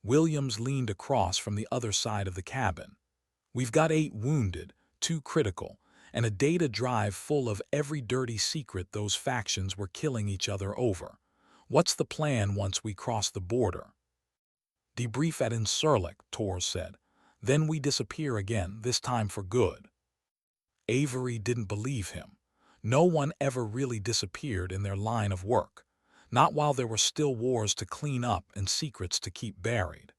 S1: Williams leaned across from the other side of the cabin. We've got 8 wounded, 2 critical, and a data drive full of every dirty secret those factions were killing each other over. What's the plan once we cross the border? Debrief at Incirlik, Tors said. Then we disappear again, this time for good. Avery didn't believe him. No one ever really disappeared in their line of work. Not while there were still wars to clean up and secrets to keep buried.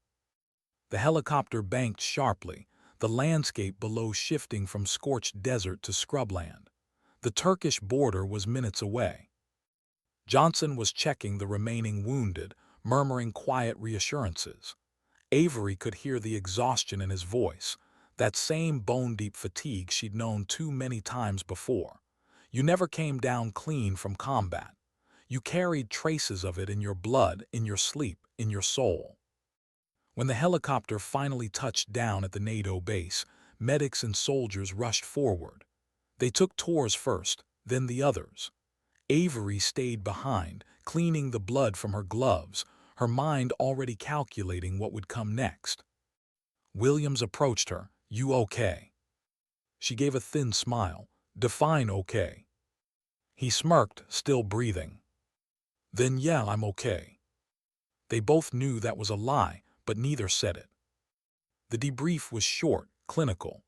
S1: The helicopter banked sharply, the landscape below shifting from scorched desert to scrubland. The Turkish border was minutes away. Johnson was checking the remaining wounded, murmuring quiet reassurances. Avery could hear the exhaustion in his voice, that same bone-deep fatigue she'd known too many times before. You never came down clean from combat. You carried traces of it in your blood, in your sleep, in your soul. When the helicopter finally touched down at the NATO base, medics and soldiers rushed forward. They took Tors first, then the others. Avery stayed behind, cleaning the blood from her gloves, her mind already calculating what would come next. Williams approached her. You okay? She gave a thin smile. Define okay. He smirked, still breathing. Then yeah, I'm okay. They both knew that was a lie, but neither said it. The debrief was short, clinical.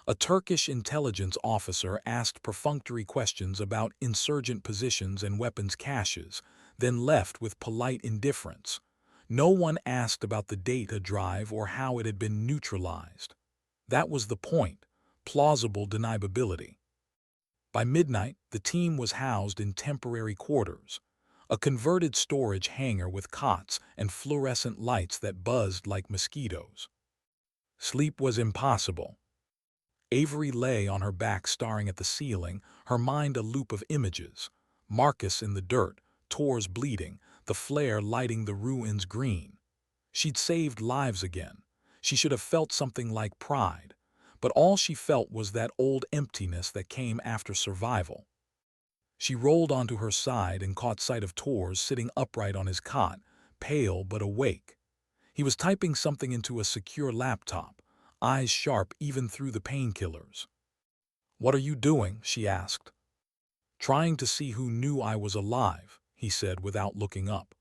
S1: A Turkish intelligence officer asked perfunctory questions about insurgent positions and weapons caches, then left with polite indifference. No one asked about the data drive or how it had been neutralized. That was the point, plausible deniability. By midnight, the team was housed in temporary quarters, a converted storage hangar with cots and fluorescent lights that buzzed like mosquitoes. Sleep was impossible. Avery lay on her back staring at the ceiling, her mind a loop of images. Marcus in the dirt, Tors bleeding, the flare lighting the ruins green. She'd saved lives again. She should have felt something like pride. But all she felt was that old emptiness that came after survival. She rolled onto her side and caught sight of Tors sitting upright on his cot, pale but awake. He was typing something into a secure laptop, eyes sharp even through the painkillers. "What are you doing?" she asked. "Trying to see who knew I was alive," he said without looking up.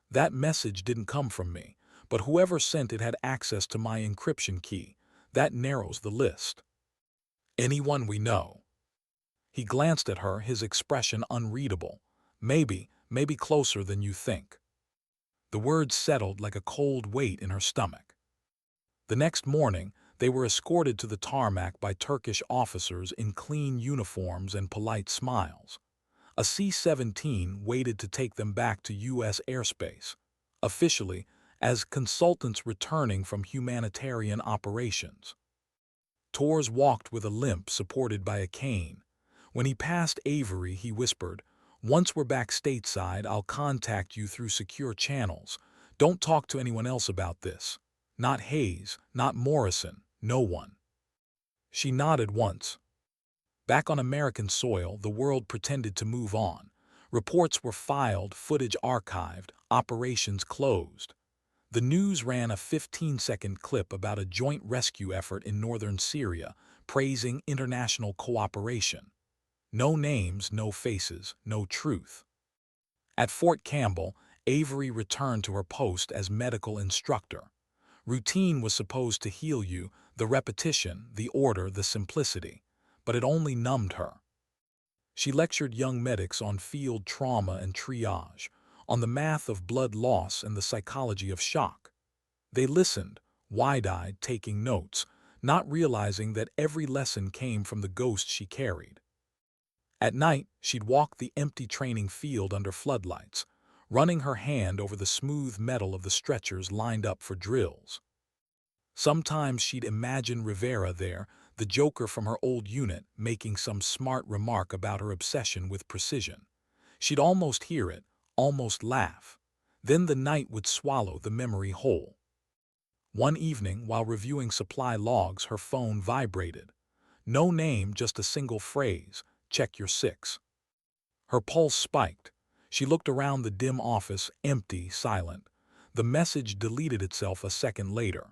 S1: "That message didn't come from me, but whoever sent it had access to my encryption key. That narrows the list. Anyone we know." He glanced at her, his expression unreadable. Maybe closer than you think." The words settled like a cold weight in her stomach. The next morning, they were escorted to the tarmac by Turkish officers in clean uniforms and polite smiles. A C-17 waited to take them back to U.S. airspace, officially as consultants returning from humanitarian operations. Tors walked with a limp supported by a cane. When he passed Avery, he whispered, "Once we're back stateside, I'll contact you through secure channels. Don't talk to anyone else about this. Not Hayes, not Morrison, no one." She nodded once. Back on American soil, the world pretended to move on. Reports were filed, footage archived, operations closed. The news ran a 15-second clip about a joint rescue effort in northern Syria, praising international cooperation. No names, no faces, no truth. At Fort Campbell, Avery returned to her post as medical instructor. Routine was supposed to heal you, the repetition, the order, the simplicity. But it only numbed her. She lectured young medics on field trauma and triage, on the math of blood loss and the psychology of shock. They listened, wide-eyed, taking notes, not realizing that every lesson came from the ghost she carried. At night, she'd walk the empty training field under floodlights, running her hand over the smooth metal of the stretchers lined up for drills. Sometimes she'd imagine Rivera there, the joker from her old unit, making some smart remark about her obsession with precision. She'd almost hear it, almost laugh. Then the night would swallow the memory whole. One evening, while reviewing supply logs, her phone vibrated. No name, just a single phrase. check your 6. Her pulse spiked. She looked around the dim office, empty, silent. The message deleted itself a second later.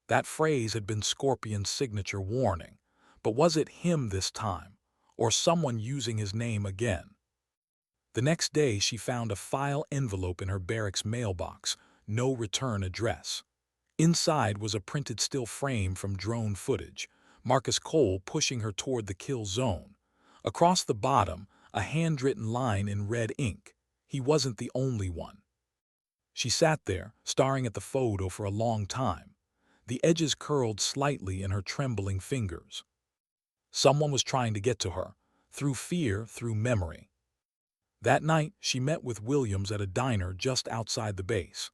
S1: That phrase had been Scorpion's signature warning. But was it him this time? Or someone using his name again? The next day she found a file envelope in her barracks mailbox, no return address. Inside was a printed still frame from drone footage, Marcus Cole pushing her toward the kill zone. Across the bottom, a handwritten line in red ink. He wasn't the only one. She sat there, staring at the photo for a long time. The edges curled slightly in her trembling fingers. Someone was trying to get to her, through fear, through memory. That night, she met with Williams at a diner just outside the base.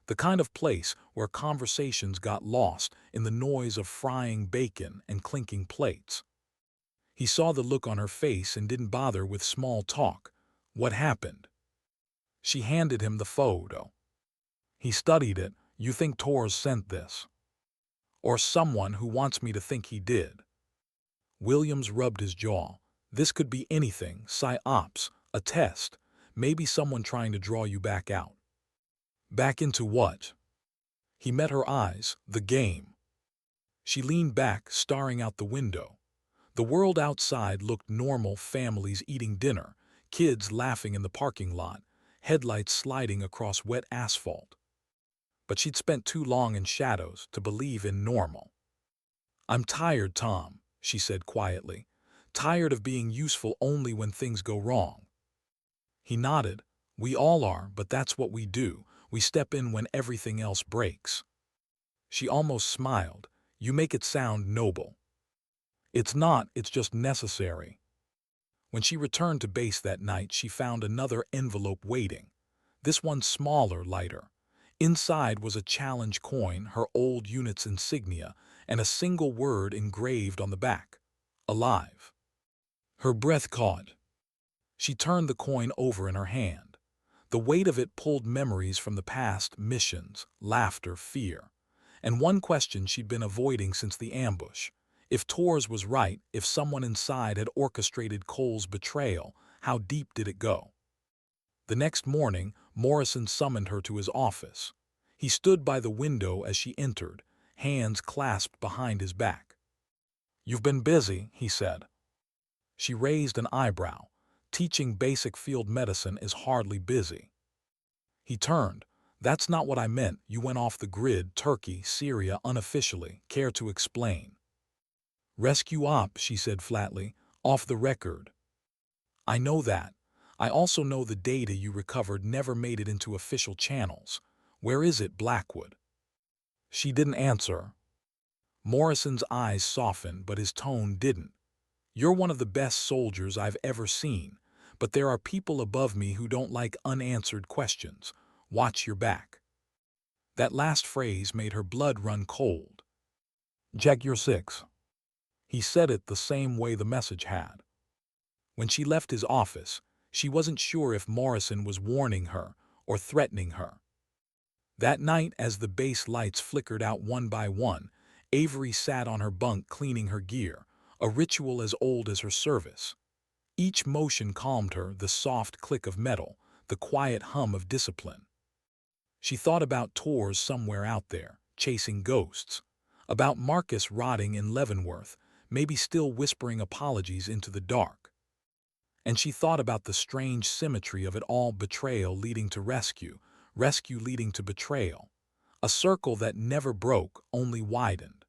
S1: The kind of place where conversations got lost in the noise of frying bacon and clinking plates. He saw the look on her face and didn't bother with small talk. What happened? She handed him the photo. He studied it. You think Torres sent this? Or someone who wants me to think he did? Williams rubbed his jaw. This could be anything, psyops, a test, maybe someone trying to draw you back out. Back into what? He met her eyes, the game. She leaned back, staring out the window. The world outside looked normal, families eating dinner, kids laughing in the parking lot, headlights sliding across wet asphalt. But she'd spent too long in shadows to believe in normal. I'm tired, Tom, she said quietly. Tired of being useful only when things go wrong. He nodded. We all are, but that's what we do. We step in when everything else breaks. She almost smiled. You make it sound noble. It's not, it's just necessary. When she returned to base that night, she found another envelope waiting. This one smaller, lighter. Inside was a challenge coin, her old unit's insignia, and a single word engraved on the back. Alive. Her breath caught. She turned the coin over in her hand. The weight of it pulled memories from the past, missions, laughter, fear. And one question she'd been avoiding since the ambush. If Torres was right, if someone inside had orchestrated Cole's betrayal, how deep did it go? The next morning, Morrison summoned her to his office. He stood by the window as she entered, hands clasped behind his back. You've been busy, he said. She raised an eyebrow. Teaching basic field medicine is hardly busy. He turned. That's not what I meant. You went off the grid, Turkey, Syria, unofficially. Care to explain? Rescue op, she said flatly, off the record. I know that. I also know the data you recovered never made it into official channels. Where is it, Blackwood? She didn't answer. Morrison's eyes softened, but his tone didn't. You're one of the best soldiers I've ever seen, but there are people above me who don't like unanswered questions. Watch your back. That last phrase made her blood run cold. Check your 6. He said it the same way the message had. When she left his office, she wasn't sure if Morrison was warning her or threatening her. That night, as the base lights flickered out one by one, Avery sat on her bunk cleaning her gear, a ritual as old as her service. Each motion calmed her, the soft click of metal, the quiet hum of discipline. She thought about Torres somewhere out there, chasing ghosts, about Marcus rotting in Leavenworth, maybe still whispering apologies into the dark. And she thought about the strange symmetry of it all, betrayal leading to rescue, rescue leading to betrayal, a circle that never broke, only widened.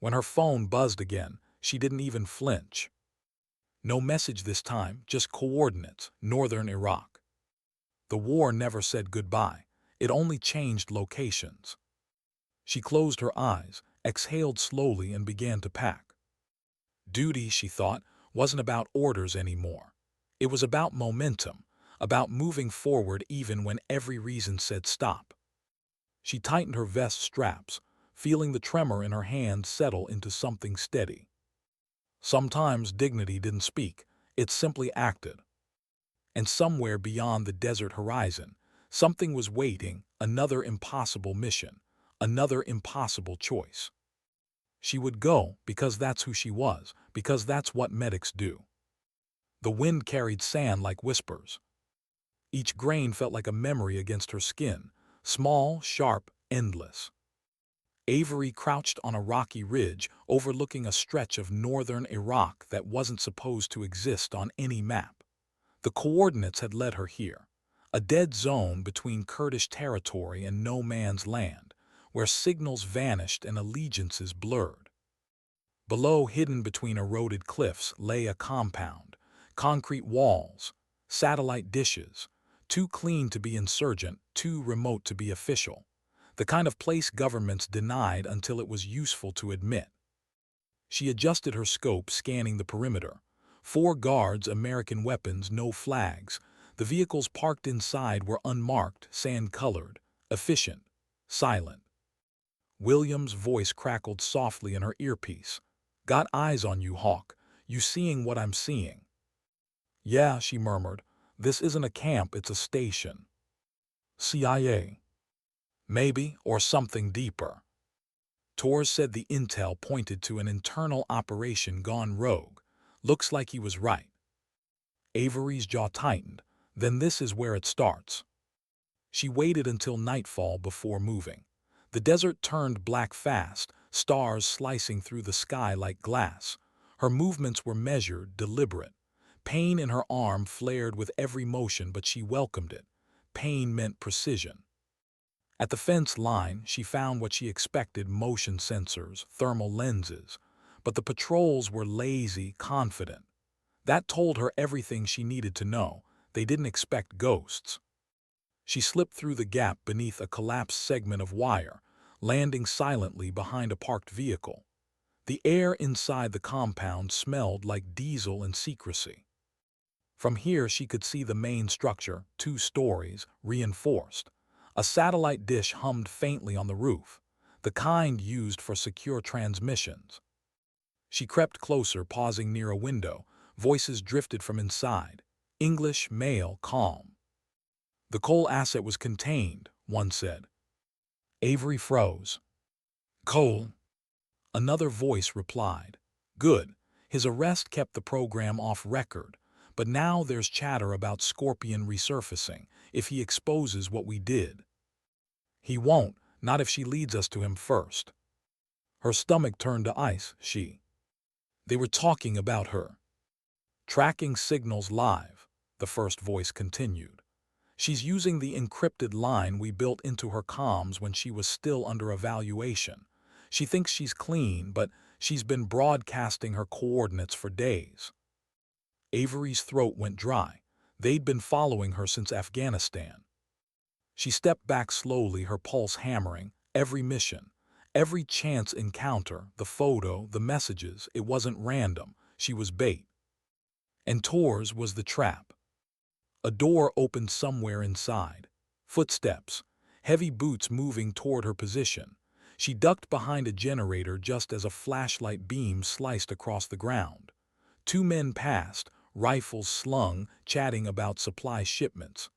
S1: When her phone buzzed again, she didn't even flinch. No message this time, just coordinates, northern Iraq. The war never said goodbye. It only changed locations. She closed her eyes, exhaled slowly, and began to pack. Duty, she thought, wasn't about orders anymore. It was about momentum, about moving forward even when every reason said stop. She tightened her vest straps, feeling the tremor in her hand settle into something steady. Sometimes dignity didn't speak, it simply acted. And somewhere beyond the desert horizon, something was waiting, another impossible mission, another impossible choice. She would go because that's who she was, because that's what medics do. The wind carried sand like whispers. Each grain felt like a memory against her skin, small, sharp, endless. Avery crouched on a rocky ridge overlooking a stretch of northern Iraq that wasn't supposed to exist on any map. The coordinates had led her here, a dead zone between Kurdish territory and no man's land, where signals vanished and allegiances blurred. Below, hidden between eroded cliffs, lay a compound, concrete walls, satellite dishes, too clean to be insurgent, too remote to be official, the kind of place governments denied until it was useful to admit. She adjusted her scope, scanning the perimeter. 4 guards, American weapons, no flags. The vehicles parked inside were unmarked, sand-colored, efficient, silent. William's voice crackled softly in her earpiece. "Got eyes on you, Hawk. You seeing what I'm seeing?" "Yeah," she murmured. "This isn't a camp, it's a station." CIA. Maybe, or something deeper. Torres said the intel pointed to an internal operation gone rogue. Looks like he was right. Avery's jaw tightened. Then this is where it starts. She waited until nightfall before moving. The desert turned black fast, stars slicing through the sky like glass. Her movements were measured, deliberate. Pain in her arm flared with every motion, but she welcomed it. Pain meant precision. At the fence line, she found what she expected: motion sensors, thermal lenses. But the patrols were lazy, confident. That told her everything she needed to know. They didn't expect ghosts. She slipped through the gap beneath a collapsed segment of wire, landing silently behind a parked vehicle. The air inside the compound smelled like diesel and secrecy. From here she could see the main structure, 2 stories, reinforced. A satellite dish hummed faintly on the roof, the kind used for secure transmissions. She crept closer, pausing near a window. Voices drifted from inside. English, male, calm. "The coal asset was contained," one said. Avery froze. "Coal?" Another voice replied. "Good. His arrest kept the program off record. But now there's chatter about Scorpion resurfacing, if he exposes what we did." "He won't, not if she leads us to him first." Her stomach turned to ice. They were talking about her. "Tracking signals live," the first voice continued. "She's using the encrypted line we built into her comms when she was still under evaluation. She thinks she's clean, but she's been broadcasting her coordinates for days." Avery's throat went dry. They'd been following her since Afghanistan. She stepped back slowly, her pulse hammering. Every mission, every chance encounter, the photo, the messages, it wasn't random. She was bait. And Torres was the trap. A door opened somewhere inside. Footsteps, heavy boots moving toward her position. She ducked behind a generator just as a flashlight beam sliced across the ground. 2 men passed, rifles slung, chatting about supply shipments.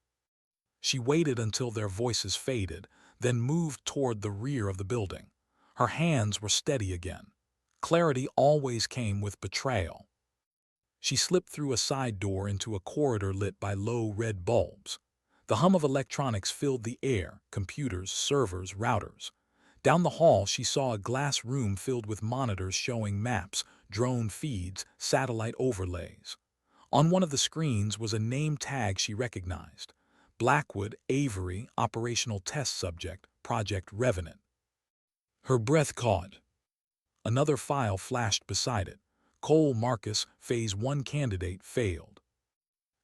S1: She waited until their voices faded, then moved toward the rear of the building. Her hands were steady again. Clarity always came with betrayal. She slipped through a side door into a corridor lit by low red bulbs. The hum of electronics filled the air: computers, servers, routers. Down the hall she saw a glass room filled with monitors showing maps, drone feeds, satellite overlays. On one of the screens was a name tag she recognized: Blackwood, Avery, Operational Test Subject, Project Revenant. Her breath caught. Another file flashed beside it. Cole Marcus, Phase 1 candidate, failed.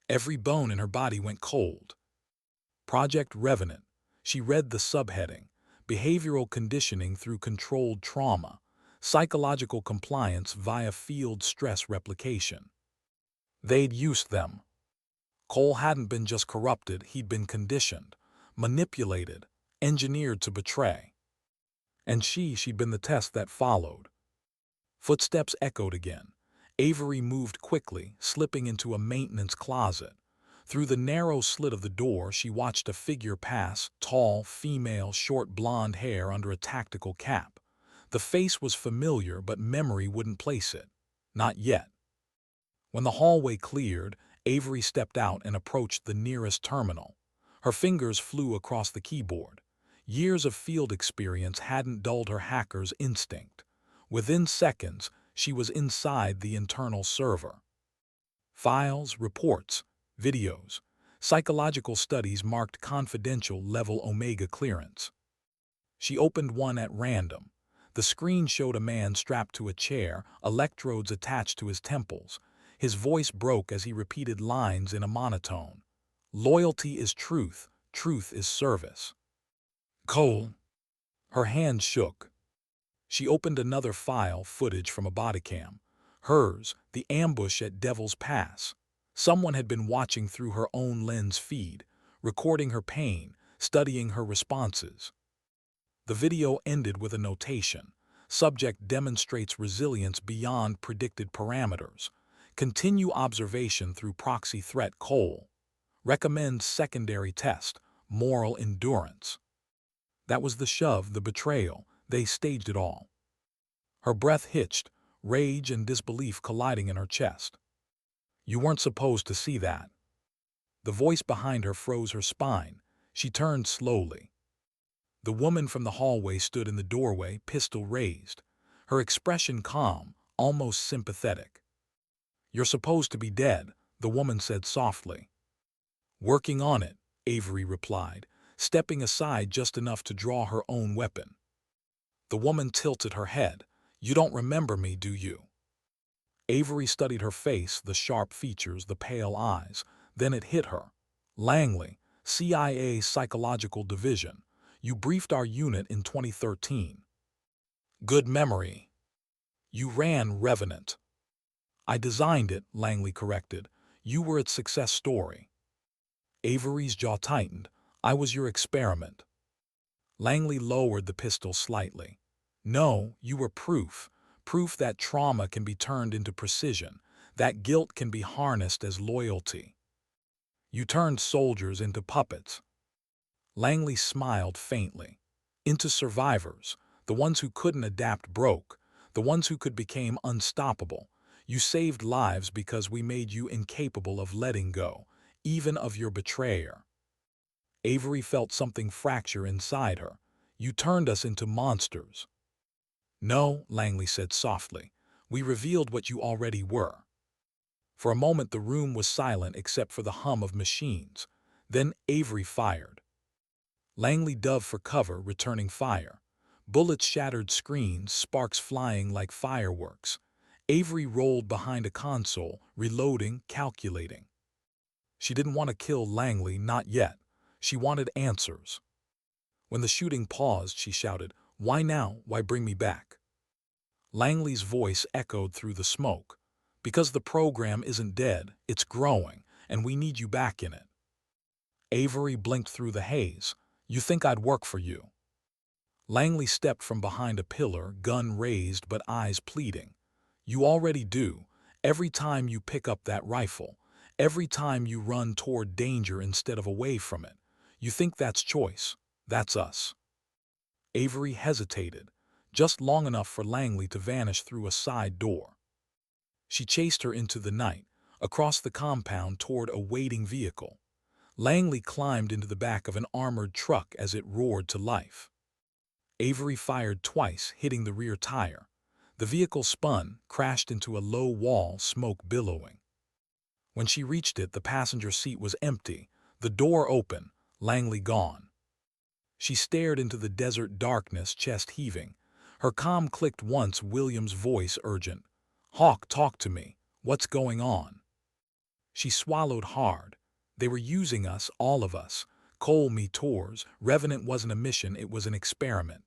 S1: Every bone in her body went cold. Project Revenant. She read the subheading: Behavioral Conditioning Through Controlled Trauma, Psychological Compliance via Field Stress Replication. They'd used them. Cole hadn't been just corrupted, he'd been conditioned, manipulated, engineered to betray. And she'd been the test that followed. Footsteps echoed again. Avery moved quickly, slipping into a maintenance closet. Through the narrow slit of the door, she watched a figure pass, tall, female, short blonde hair under a tactical cap. The face was familiar, but memory wouldn't place it. Not yet. When the hallway cleared, Avery stepped out and approached the nearest terminal. Her fingers flew across the keyboard. Years of field experience hadn't dulled her hacker's instinct. Within seconds, she was inside the internal server. Files, reports, videos, psychological studies marked confidential level Omega clearance. She opened one at random. The screen showed a man strapped to a chair, electrodes attached to his temples. His voice broke as he repeated lines in a monotone. Loyalty is truth, truth is service. Cole. Her hand shook. She opened another file, footage from a bodycam. Hers, the ambush at Devil's Pass. Someone had been watching through her own lens feed, recording her pain, studying her responses. The video ended with a notation. Subject demonstrates resilience beyond predicted parameters. Continue observation through proxy threat Cole. Recommends secondary test, moral endurance. That was the shove, the betrayal. They staged it all. Her breath hitched, rage and disbelief colliding in her chest. You weren't supposed to see that. The voice behind her froze her spine. She turned slowly. The woman from the hallway stood in the doorway, pistol raised. Her expression calm, almost sympathetic. You're supposed to be dead, the woman said softly. Working on it, Avery replied, stepping aside just enough to draw her own weapon. The woman tilted her head. You don't remember me, do you? Avery studied her face, the sharp features, the pale eyes. Then it hit her. Langley, CIA Psychological Division. You briefed our unit in 2013. Good memory. You ran Revenant. I designed it, Langley corrected. You were its success story. Avery's jaw tightened. I was your experiment. Langley lowered the pistol slightly. No, you were proof. Proof that trauma can be turned into precision, that guilt can be harnessed as loyalty. You turned soldiers into puppets. Langley smiled faintly. Into survivors, the ones who couldn't adapt broke, the ones who could become unstoppable. You saved lives because we made you incapable of letting go, even of your betrayer. Avery felt something fracture inside her. You turned us into monsters. No, Langley said softly. We revealed what you already were. For a moment the room was silent except for the hum of machines. Then Avery fired. Langley dove for cover, returning fire. Bullets shattered screens, sparks flying like fireworks. Avery rolled behind a console, reloading, calculating. She didn't want to kill Langley, not yet. She wanted answers. When the shooting paused, she shouted, Why now? Why bring me back? Langley's voice echoed through the smoke. Because the program isn't dead, it's growing, and we need you back in it. Avery blinked through the haze. You think I'd work for you? Langley stepped from behind a pillar, gun raised but eyes pleading. You already do. Every time you pick up that rifle, every time you run toward danger instead of away from it, you think that's choice. That's us. Avery hesitated, just long enough for Langley to vanish through a side door. She chased her into the night, across the compound toward a waiting vehicle. Langley climbed into the back of an armored truck as it roared to life. Avery fired twice, hitting the rear tire. The vehicle spun, crashed into a low wall, smoke billowing. When she reached it, the passenger seat was empty, the door open, Langley gone. She stared into the desert darkness, chest heaving. Her comm clicked once, William's voice urgent. Hawk, talk to me. What's going on? She swallowed hard. They were using us, all of us. Cole, me, Tors. Revenant wasn't a mission, it was an experiment.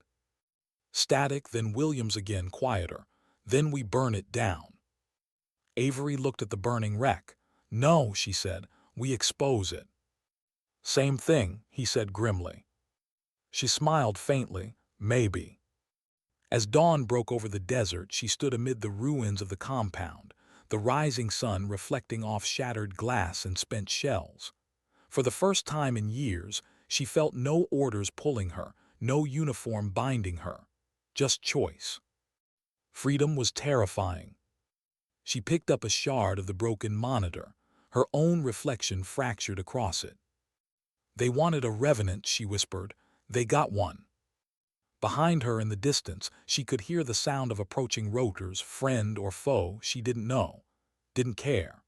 S1: Static, then Williams again, quieter. Then we burn it down. Avery looked at the burning wreck. No, she said, we expose it. Same thing, he said grimly. She smiled faintly, maybe. As dawn broke over the desert, she stood amid the ruins of the compound, the rising sun reflecting off shattered glass and spent shells. For the first time in years, she felt no orders pulling her, no uniform binding her. Just choice. Freedom was terrifying. She picked up a shard of the broken monitor, her own reflection fractured across it. "They wanted a revenant," she whispered. "They got one." Behind her in the distance, she could hear the sound of approaching rotors, friend or foe, she didn't know, didn't care.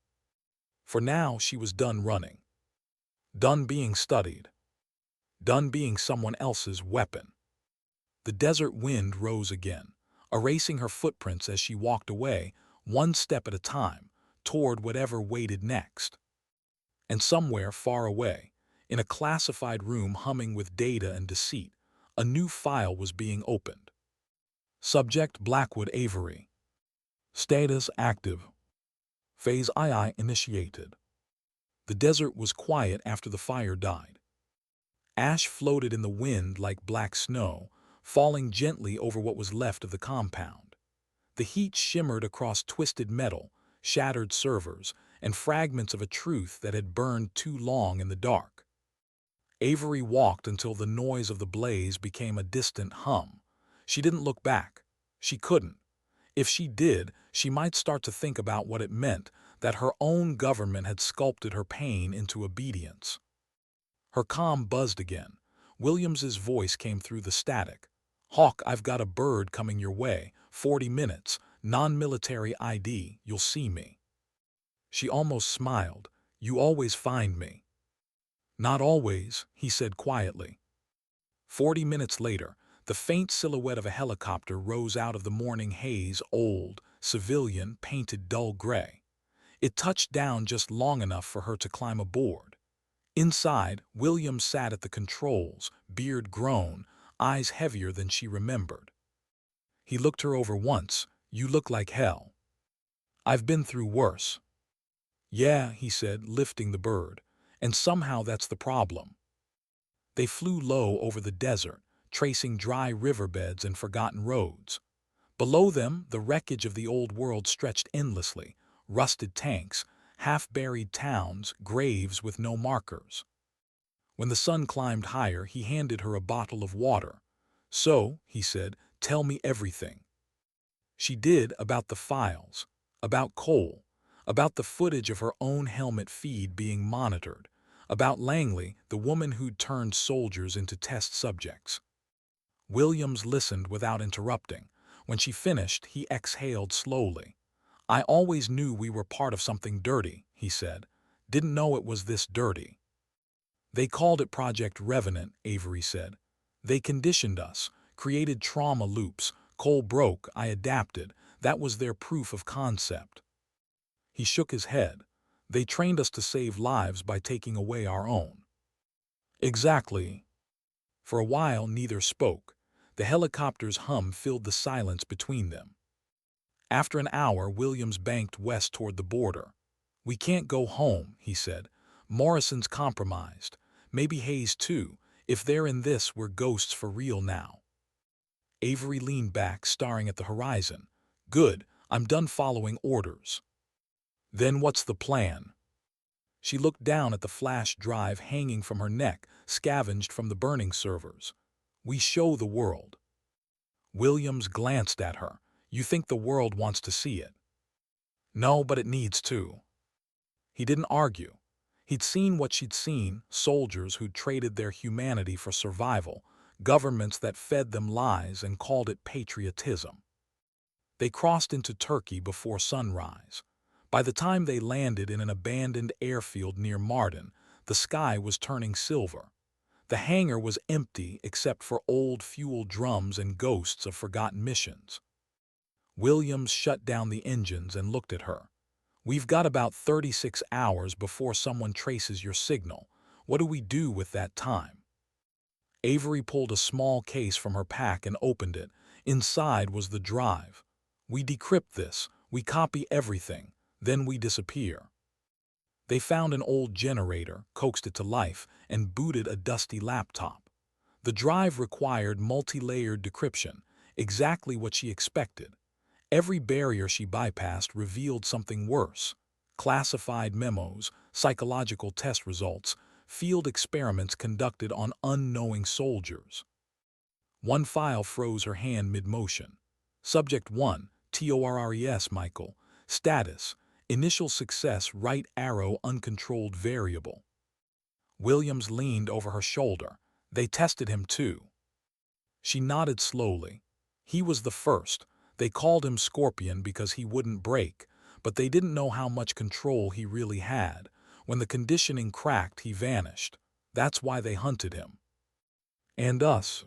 S1: For now she was done running. Done being studied. Done being someone else's weapon. The desert wind rose again, erasing her footprints as she walked away, one step at a time, toward whatever waited next. And somewhere far away, in a classified room humming with data and deceit, a new file was being opened. Subject Blackwood Avery. Status active. Phase II initiated. The desert was quiet after the fire died. Ash floated in the wind like black snow, falling gently over what was left of the compound. The heat shimmered across twisted metal, shattered servers, and fragments of a truth that had burned too long in the dark. Avery walked until the noise of the blaze became a distant hum. She didn't look back. She couldn't. If she did, she might start to think about what it meant that her own government had sculpted her pain into obedience. Her comm buzzed again. Williams's voice came through the static. "Hawk, I've got a bird coming your way. 40 minutes. Non-military ID. You'll see me." She almost smiled. "You always find me." "Not always," he said quietly. 40 minutes later, the faint silhouette of a helicopter rose out of the morning haze, old, civilian, painted dull gray. It touched down just long enough for her to climb aboard. Inside, Williams sat at the controls, beard grown, eyes heavier than she remembered. He looked her over once. "You look like hell." "I've been through worse." "Yeah," he said, lifting the bird. "And somehow that's the problem." They flew low over the desert, tracing dry riverbeds and forgotten roads. Below them, the wreckage of the old world stretched endlessly, rusted tanks, half-buried towns, graves with no markers. When the sun climbed higher, he handed her a bottle of water. "So," he said, "tell me everything." She did, about the files, about Cole, about the footage of her own helmet feed being monitored, about Langley, the woman who'd turned soldiers into test subjects. Williams listened without interrupting. When she finished, he exhaled slowly. "I always knew we were part of something dirty," he said. "Didn't know it was this dirty." "They called it Project Revenant," Avery said. "They conditioned us, created trauma loops. Cole broke, I adapted. That was their proof of concept." He shook his head. "They trained us to save lives by taking away our own." "Exactly." For a while, neither spoke. The helicopter's hum filled the silence between them. After an hour, Williams banked west toward the border. "We can't go home," he said. "Morrison's compromised. Maybe Hayes too. If they're in this, we're ghosts for real now." Avery leaned back, staring at the horizon. "Good. I'm done following orders." "Then what's the plan?" She looked down at the flash drive hanging from her neck, scavenged from the burning servers. "We show the world." Williams glanced at her. "You think the world wants to see it?" "No, but it needs to." He didn't argue. He'd seen what she'd seen, soldiers who'd traded their humanity for survival, governments that fed them lies and called it patriotism. They crossed into Turkey before sunrise. By the time they landed in an abandoned airfield near Mardin, the sky was turning silver. The hangar was empty except for old fuel drums and ghosts of forgotten missions. Williams shut down the engines and looked at her. "We've got about 36 hours before someone traces your signal. What do we do with that time?" Avery pulled a small case from her pack and opened it. Inside was the drive. "We decrypt this, we copy everything, then we disappear." They found an old generator, coaxed it to life, and booted a dusty laptop. The drive required multi-layered decryption, exactly what she expected. Every barrier she bypassed revealed something worse. Classified memos, psychological test results, field experiments conducted on unknowing soldiers. One file froze her hand mid-motion. "Subject 1, TORRES Michael, Status: initial success, right arrow, uncontrolled variable. Williams leaned over her shoulder. They tested him too. She nodded slowly. He was the first. They called him Scorpion because he wouldn't break, but they didn't know how much control he really had. When the conditioning cracked, he vanished. That's why they hunted him. And us.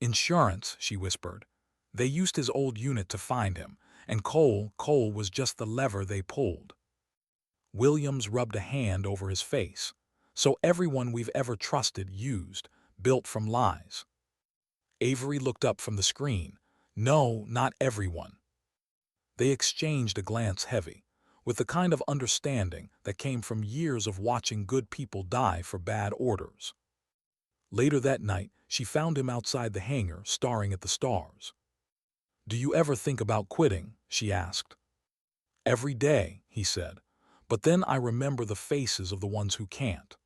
S1: Insurance, she whispered. They used his old unit to find him, and Cole was just the lever they pulled. Williams rubbed a hand over his face. So everyone we've ever trusted, used, built from lies. Avery looked up from the screen. No, not everyone. They exchanged a glance heavy, with the kind of understanding that came from years of watching good people die for bad orders. Later that night, she found him outside the hangar, staring at the stars. "Do you ever think about quitting?" she asked. "Every day," he said. "But then I remember the faces of the ones who can't."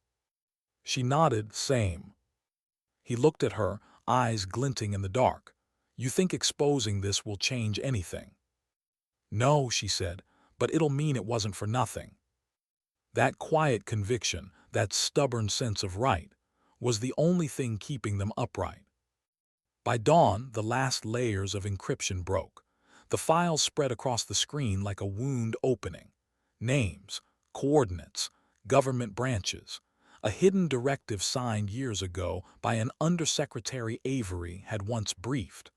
S1: She nodded, same. He looked at her, eyes glinting in the dark. "You think exposing this will change anything?" "No," she said, "but it'll mean it wasn't for nothing." That quiet conviction, that stubborn sense of right, was the only thing keeping them upright. By dawn, the last layers of encryption broke. The files spread across the screen like a wound opening. Names, coordinates, government branches. A hidden directive signed years ago by an Undersecretary Avery had once briefed.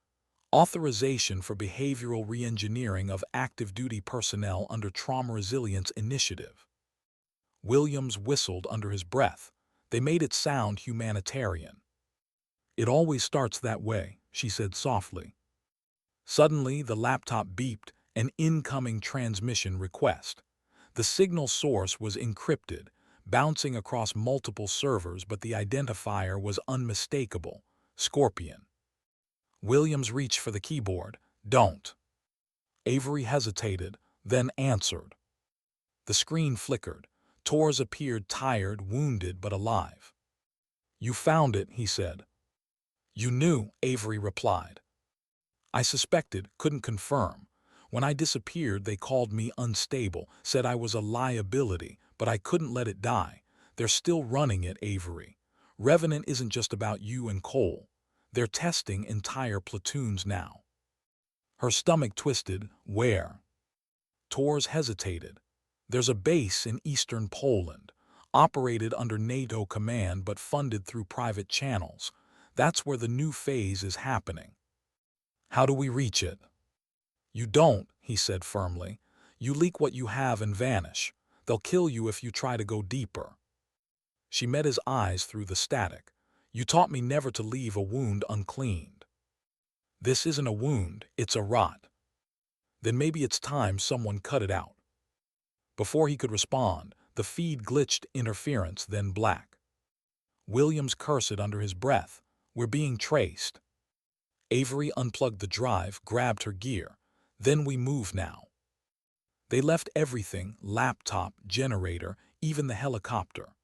S1: Authorization for behavioral reengineering of active duty personnel under Trauma Resilience Initiative. Williams whistled under his breath. They made it sound humanitarian. "It always starts that way," she said softly. Suddenly, the laptop beeped, an incoming transmission request. The signal source was encrypted, bouncing across multiple servers, but the identifier was unmistakable: Scorpion. Williams reached for the keyboard. "Don't." Avery hesitated, then answered. The screen flickered. Torres appeared, tired, wounded, but alive. "You found it," he said. "You knew," Avery replied. "I suspected, couldn't confirm. When I disappeared, they called me unstable, said I was a liability, but I couldn't let it die. They're still running it, Avery. Revenant isn't just about you and Cole. They're testing entire platoons now." Her stomach twisted. "Where?" Torres hesitated. "There's a base in eastern Poland, operated under NATO command but funded through private channels. That's where the new phase is happening." "How do we reach it?" "You don't," he said firmly. "You leak what you have and vanish. They'll kill you if you try to go deeper." She met his eyes through the static. "You taught me never to leave a wound uncleaned." "This isn't a wound, it's a rot." "Then maybe it's time someone cut it out." Before he could respond, the feed glitched, interference, then black. Williams cursed under his breath. "We're being traced." Avery unplugged the drive, grabbed her gear. "Then we move now." They left everything, laptop, generator, even the helicopter.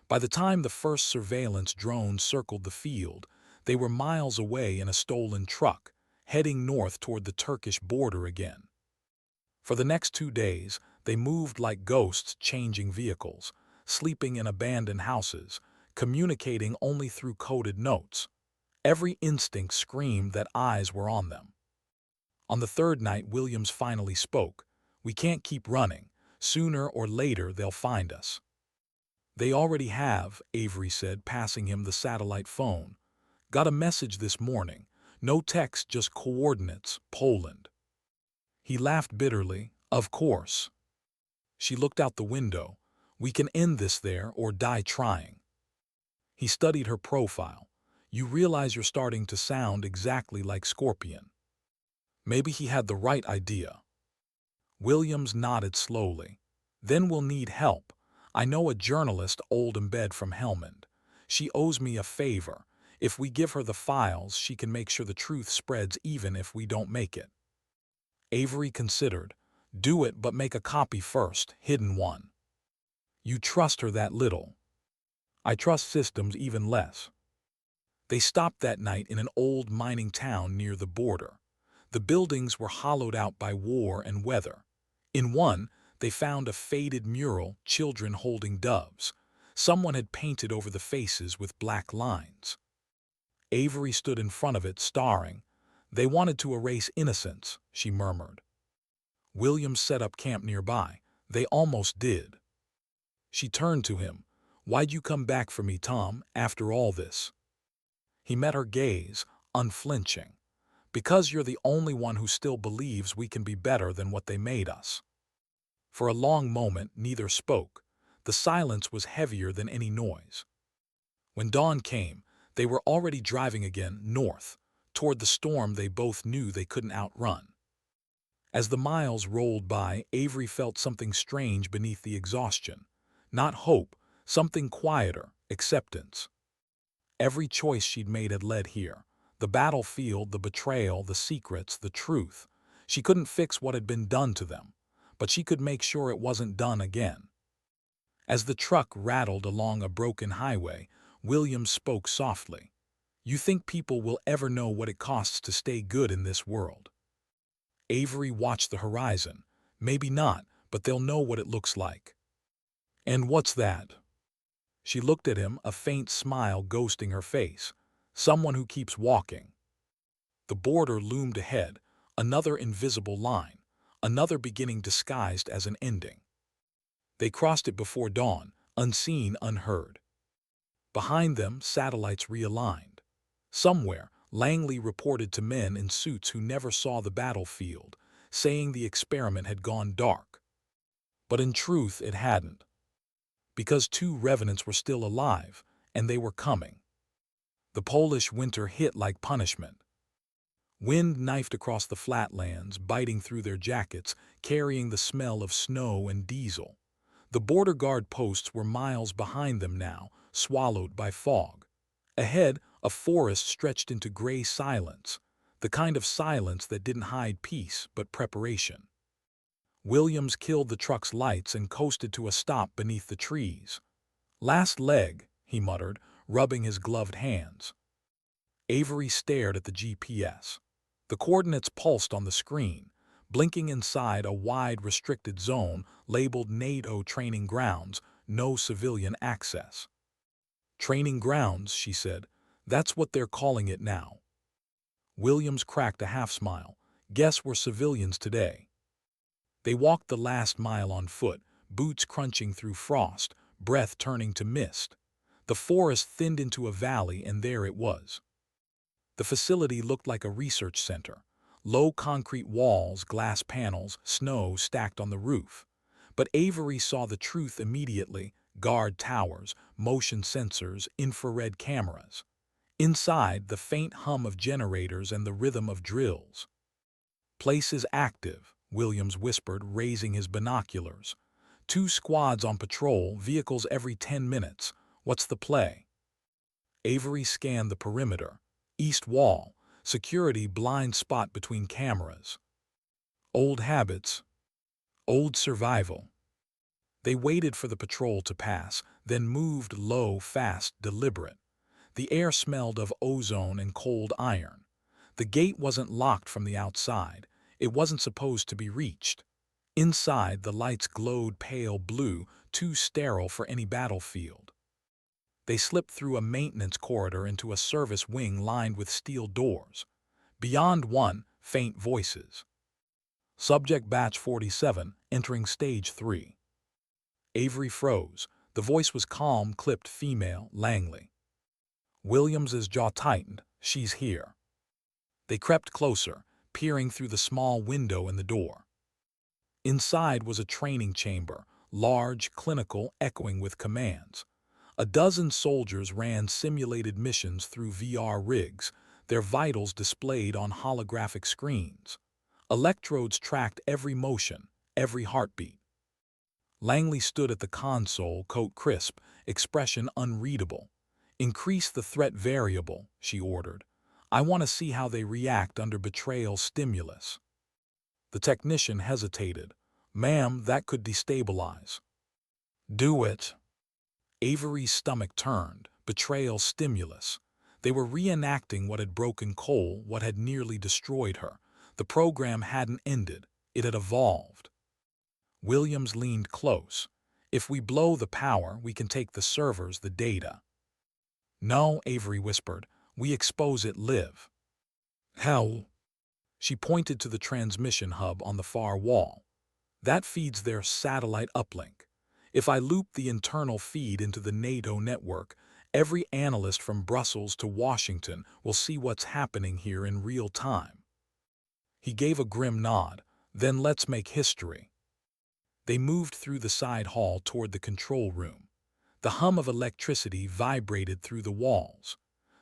S1: By the time the first surveillance drone circled the field, they were miles away in a stolen truck, heading north toward the Turkish border again. For the next 2 days, they moved like ghosts, changing vehicles, sleeping in abandoned houses, communicating only through coded notes. Every instinct screamed that eyes were on them. On the third night, Williams finally spoke. "We can't keep running. Sooner or later, they'll find us." "They already have," Avery said, passing him the satellite phone. "Got a message this morning. No text, just coordinates, Poland." He laughed bitterly. "Of course." She looked out the window. "We can end this there or die trying." He studied her profile. "You realize you're starting to sound exactly like Scorpion." Maybe he had the right idea. Williams nodded slowly. "Then we'll need help. I know a journalist old in bed from Helmand. She owes me a favor. If we give her the files, she can make sure the truth spreads even if we don't make it." Avery considered. "Do it, but make a copy first, hidden one." "You trust her that little?" "I trust systems even less." They stopped that night in an old mining town near the border. The buildings were hollowed out by war and weather. In one, they found a faded mural, children holding doves. Someone had painted over the faces with black lines. Avery stood in front of it, staring. "They wanted to erase innocence," she murmured. Williams set up camp nearby. "They almost did." She turned to him. "Why'd you come back for me, Tom, after all this?" He met her gaze, unflinching. "Because you're the only one who still believes we can be better than what they made us." For a long moment, neither spoke. The silence was heavier than any noise. When dawn came, they were already driving again, north, toward the storm they both knew they couldn't outrun. As the miles rolled by, Avery felt something strange beneath the exhaustion. Not hope, something quieter, acceptance. Every choice she'd made had led here. The battlefield, the betrayal, the secrets, the truth. She couldn't fix what had been done to them, but she could make sure it wasn't done again. As the truck rattled along a broken highway, Williams spoke softly. "You think people will ever know what it costs to stay good in this world?" Avery watched the horizon. "Maybe not, but they'll know what it looks like." "And what's that?" She looked at him, a faint smile ghosting her face. "Someone who keeps walking." The border loomed ahead, another invisible line, another beginning disguised as an ending. They crossed it before dawn, unseen, unheard. Behind them, satellites realigned. Somewhere, Langley reported to men in suits who never saw the battlefield, saying the experiment had gone dark. But in truth, it hadn't. Because two revenants were still alive, and they were coming. The Polish winter hit like punishment. Wind knifed across the flatlands, biting through their jackets, carrying the smell of snow and diesel. The border guard posts were miles behind them now, swallowed by fog. Ahead, a forest stretched into gray silence, the kind of silence that didn't hide peace but preparation. Williams killed the truck's lights and coasted to a stop beneath the trees. "Last leg," he muttered, rubbing his gloved hands. Avery stared at the GPS. The coordinates pulsed on the screen, blinking inside a wide restricted zone labeled NATO training grounds, no civilian access. "Training grounds," she said. "That's what they're calling it now." Williams cracked a half smile. "Guess we're civilians today." They walked the last mile on foot, boots crunching through frost, breath turning to mist. The forest thinned into a valley, and there it was. The facility looked like a research center. Low concrete walls, glass panels, snow stacked on the roof. But Avery saw the truth immediately: guard towers, motion sensors, infrared cameras. Inside, the faint hum of generators and the rhythm of drills. "Place is active," Williams whispered, raising his binoculars. "2 squads on patrol, vehicles every 10 minutes. What's the play?" Avery scanned the perimeter. East wall, security blind spot between cameras. Old habits, old survival. They waited for the patrol to pass, then moved low, fast, deliberate. The air smelled of ozone and cold iron. The gate wasn't locked from the outside. It wasn't supposed to be reached. Inside, the lights glowed pale blue, too sterile for any battlefield. They slipped through a maintenance corridor into a service wing lined with steel doors. Beyond one, faint voices. "Subject Batch 47, entering Stage 3. Avery froze. The voice was calm, clipped, female, Langley. Williams's jaw tightened. "She's here." They crept closer, peering through the small window in the door. Inside was a training chamber, large, clinical, echoing with commands. A dozen soldiers ran simulated missions through VR rigs, their vitals displayed on holographic screens. Electrodes tracked every motion, every heartbeat. Langley stood at the console, coat crisp, expression unreadable. "Increase the threat variable," she ordered. "I want to see how they react under betrayal stimulus." The technician hesitated. "Ma'am, that could destabilize." "Do it." Avery's stomach turned. Betrayal stimulus. They were reenacting what had broken Cole, what had nearly destroyed her. The program hadn't ended. It had evolved. Williams leaned close. If we blow the power, we can take the servers, the data. No, Avery whispered. We expose it live. How? She pointed to the transmission hub on the far wall. That feeds their satellite uplink. If I loop the internal feed into the NATO network, every analyst from Brussels to Washington will see what's happening here in real time. He gave a grim nod. Then let's make history. They moved through the side hall toward the control room. The hum of electricity vibrated through the walls.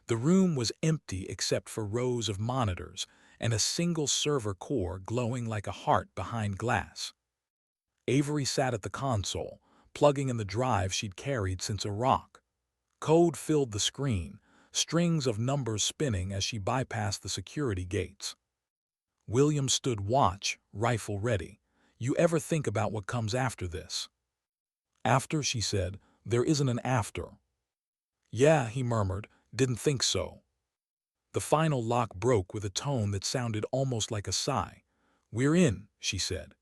S1: The room was empty except for rows of monitors and a single server core glowing like a heart behind glass. Avery sat at the console, plugging in the drive she'd carried since Iraq. Code filled the screen, strings of numbers spinning as she bypassed the security gates. William stood watch, rifle ready. You ever think about what comes after this? After, she said, there isn't an after. Yeah, he murmured, didn't think so. The final lock broke with a tone that sounded almost like a sigh. We're in, she said.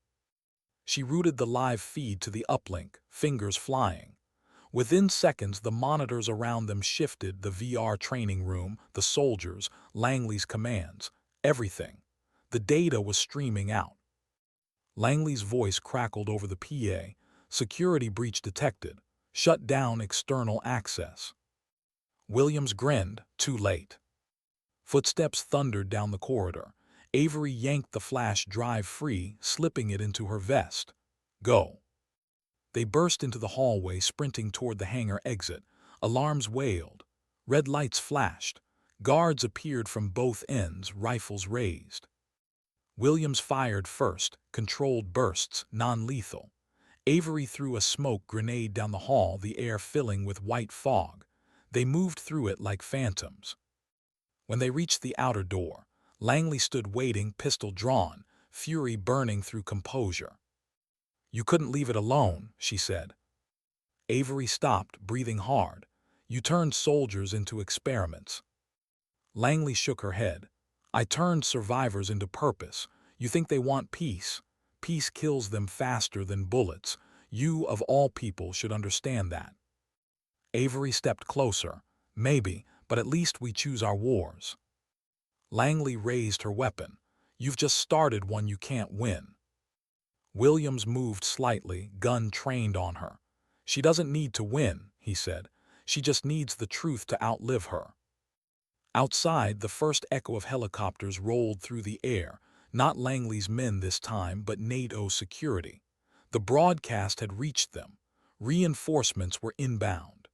S1: She routed the live feed to the uplink, fingers flying. Within seconds, the monitors around them shifted, the VR training room, the soldiers, Langley's commands, everything. The data was streaming out. Langley's voice crackled over the PA. Security breach detected. Shut down external access. Williams grinned, too late. Footsteps thundered down the corridor. Avery yanked the flash drive free, slipping it into her vest. Go. They burst into the hallway, sprinting toward the hangar exit. Alarms wailed. Red lights flashed. Guards appeared from both ends, rifles raised. Williams fired first, controlled bursts, non-lethal. Avery threw a smoke grenade down the hall, the air filling with white fog. They moved through it like phantoms. When they reached the outer door, Langley stood waiting, pistol drawn, fury burning through composure. You couldn't leave it alone, she said. Avery stopped, breathing hard. You turned soldiers into experiments. Langley shook her head. I turned survivors into purpose. You think they want peace? Peace kills them faster than bullets. You, of all people, should understand that. Avery stepped closer. Maybe, but at least we choose our wars. Langley raised her weapon. You've just started one you can't win. Williams moved slightly, gun trained on her. She doesn't need to win, he said. She just needs the truth to outlive her. Outside, the first echo of helicopters rolled through the air, not Langley's men this time, but NATO security. The broadcast had reached them. Reinforcements were inbound.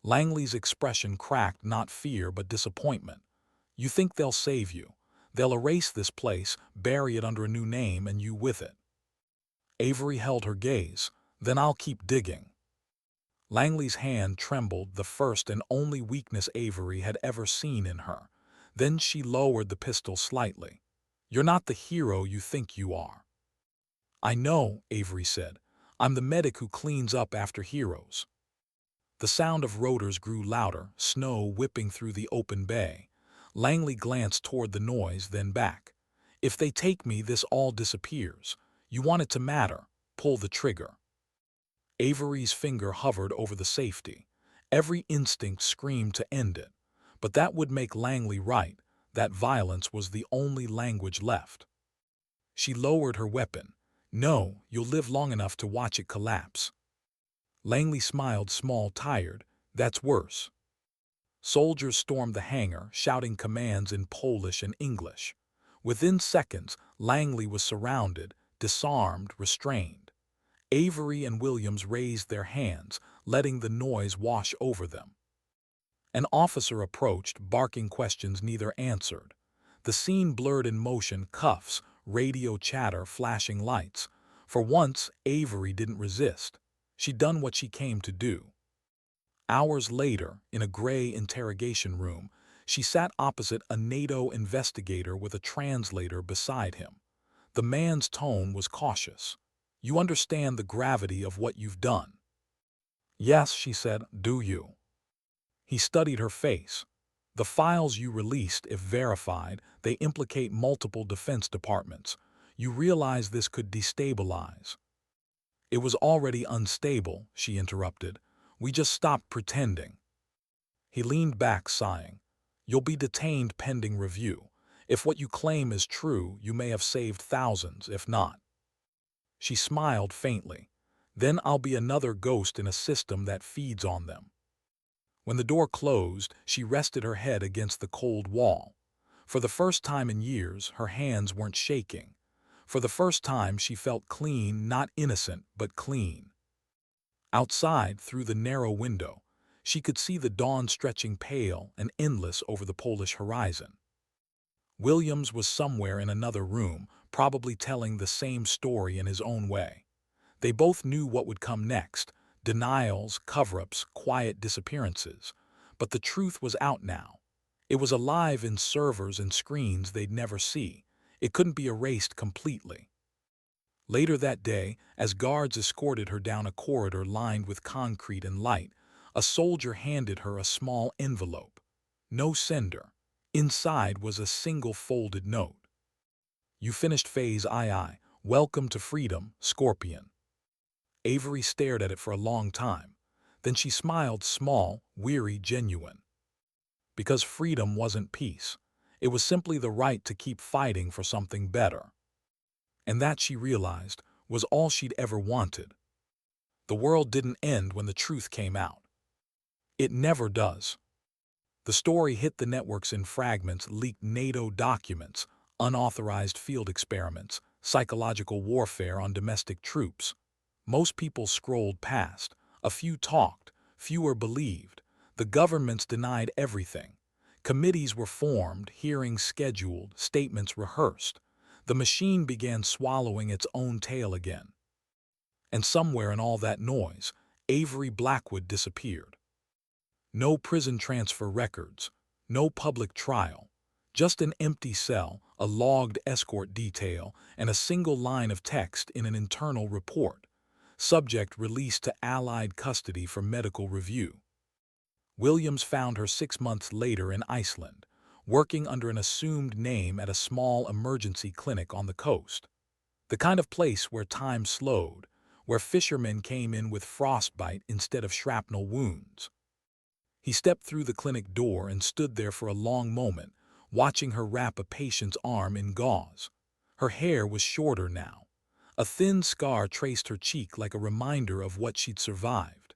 S1: Langley's expression cracked, not fear but disappointment. You think they'll save you. They'll erase this place, bury it under a new name, and you with it. Avery held her gaze. Then I'll keep digging. Langley's hand trembled, the first and only weakness Avery had ever seen in her. Then she lowered the pistol slightly. You're not the hero you think you are. I know, Avery said. I'm the medic who cleans up after heroes. The sound of rotors grew louder, snow whipping through the open bay. Langley glanced toward the noise, then back. If they take me, this all disappears. You want it to matter. Pull the trigger. Avery's finger hovered over the safety. Every instinct screamed to end it. But that would make Langley right. That violence was the only language left. She lowered her weapon. No, you'll live long enough to watch it collapse. Langley smiled, small, tired. That's worse. Soldiers stormed the hangar, shouting commands in Polish and English. Within seconds, Langley was surrounded, disarmed, restrained. Avery and Williams raised their hands, letting the noise wash over them. An officer approached, barking questions neither answered. The scene blurred in motion, cuffs, radio chatter, flashing lights. For once, Avery didn't resist. She'd done what she came to do. Hours later, in a gray interrogation room, she sat opposite a NATO investigator with a translator beside him. The man's tone was cautious. You understand the gravity of what you've done? Yes, she said. Do you? He studied her face. The files you released, if verified, they implicate multiple defense departments. You realize this could destabilize. It was already unstable, she interrupted. We just stopped pretending. He leaned back, sighing. You'll be detained pending review. If what you claim is true, you may have saved thousands, if not. She smiled faintly. Then I'll be another ghost in a system that feeds on them. When the door closed, she rested her head against the cold wall. For the first time in years, her hands weren't shaking. For the first time, she felt clean, not innocent, but clean. Outside, through the narrow window, she could see the dawn stretching pale and endless over the Polish horizon. Williams was somewhere in another room, probably telling the same story in his own way. They both knew what would come next: denials, cover-ups, quiet disappearances. But the truth was out now. It was alive in servers and screens they'd never see. It couldn't be erased completely. Later that day, as guards escorted her down a corridor lined with concrete and light, a soldier handed her a small envelope. No sender. Inside was a single folded note. You finished phase II. Welcome to freedom, Scorpion. Avery stared at it for a long time. Then she smiled, small, weary, genuine. Because freedom wasn't peace. It was simply the right to keep fighting for something better. And that, she realized, was all she'd ever wanted. The world didn't end when the truth came out. It never does. The story hit the networks in fragments, leaked NATO documents, unauthorized field experiments, psychological warfare on domestic troops. Most people scrolled past. A few talked, fewer believed. The governments denied everything. Committees were formed, hearings scheduled, statements rehearsed. The machine began swallowing its own tail again. And somewhere in all that noise, Avery Blackwood disappeared. No prison transfer records, no public trial, just an empty cell, a logged escort detail, and a single line of text in an internal report. Subject released to Allied custody for medical review. Williams found her 6 months later in Iceland, working under an assumed name at a small emergency clinic on the coast. The kind of place where time slowed, where fishermen came in with frostbite instead of shrapnel wounds. He stepped through the clinic door and stood there for a long moment, watching her wrap a patient's arm in gauze. Her hair was shorter now. A thin scar traced her cheek like a reminder of what she'd survived.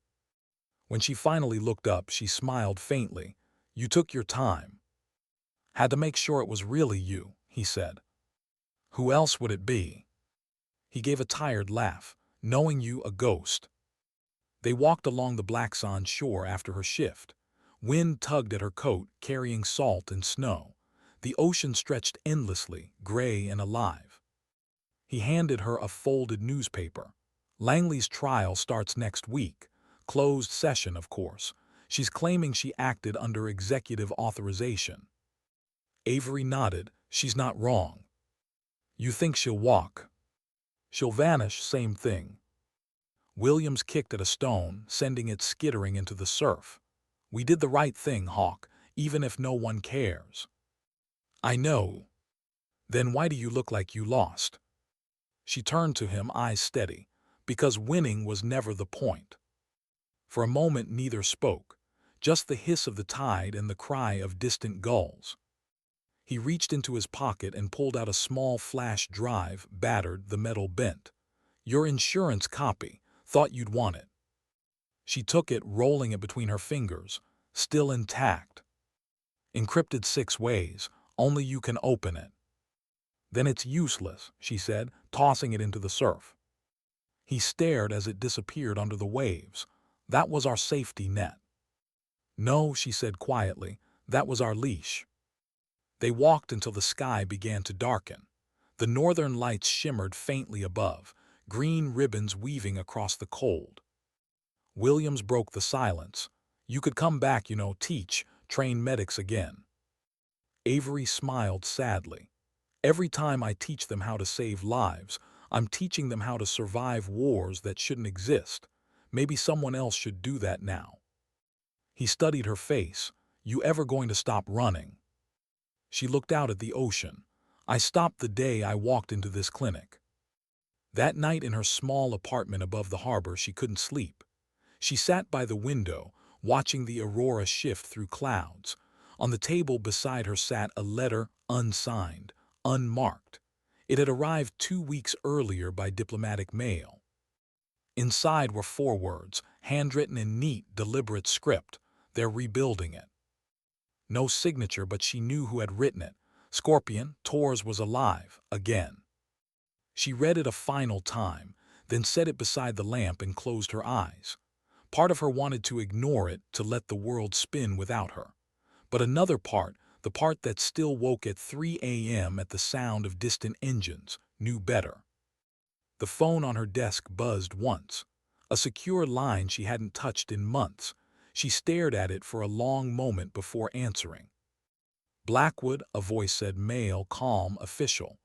S1: When she finally looked up, she smiled faintly. You took your time. Had to make sure it was really you, he said. Who else would it be? He gave a tired laugh. Knowing you, a ghost. They walked along the black sand shore after her shift. Wind tugged at her coat, carrying salt and snow. The ocean stretched endlessly, gray and alive. He handed her a folded newspaper. Langley's trial starts next week. Closed session, of course. She's claiming she acted under executive authorization. Avery nodded. She's not wrong. You think she'll walk? She'll vanish, same thing. Williams kicked at a stone, sending it skittering into the surf. We did the right thing, Hawk, even if no one cares. I know. Then why do you look like you lost? She turned to him, eyes steady. Because winning was never the point. For a moment neither spoke, just the hiss of the tide and the cry of distant gulls. He reached into his pocket and pulled out a small flash drive, battered, the metal bent. Your insurance copy. Thought you'd want it. She took it, rolling it between her fingers, still intact. Encrypted 6 ways, only you can open it. Then it's useless, she said, tossing it into the surf. He stared as it disappeared under the waves. That was our safety net. No, she said quietly, that was our leash. They walked until the sky began to darken. The northern lights shimmered faintly above, green ribbons weaving across the cold. Williams broke the silence. You could come back, teach, train medics again. Avery smiled sadly. Every time I teach them how to save lives, I'm teaching them how to survive wars that shouldn't exist. Maybe someone else should do that now. He studied her face. You ever going to stop running? She looked out at the ocean. I stopped the day I walked into this clinic. That night in her small apartment above the harbor, she couldn't sleep. She sat by the window, watching the aurora shift through clouds. On the table beside her sat a letter, unsigned, unmarked. It had arrived 2 weeks earlier by diplomatic mail. Inside were 4 words, handwritten in neat, deliberate script. They're rebuilding it. No signature, but she knew who had written it. Scorpion, Torres was alive, again. She read it a final time, then set it beside the lamp and closed her eyes. Part of her wanted to ignore it, to let the world spin without her. But another part, the part that still woke at 3 a.m. at the sound of distant engines, knew better. The phone on her desk buzzed once. A secure line she hadn't touched in months. She stared at it for a long moment before answering. Blackwood, a voice said, male, calm, official.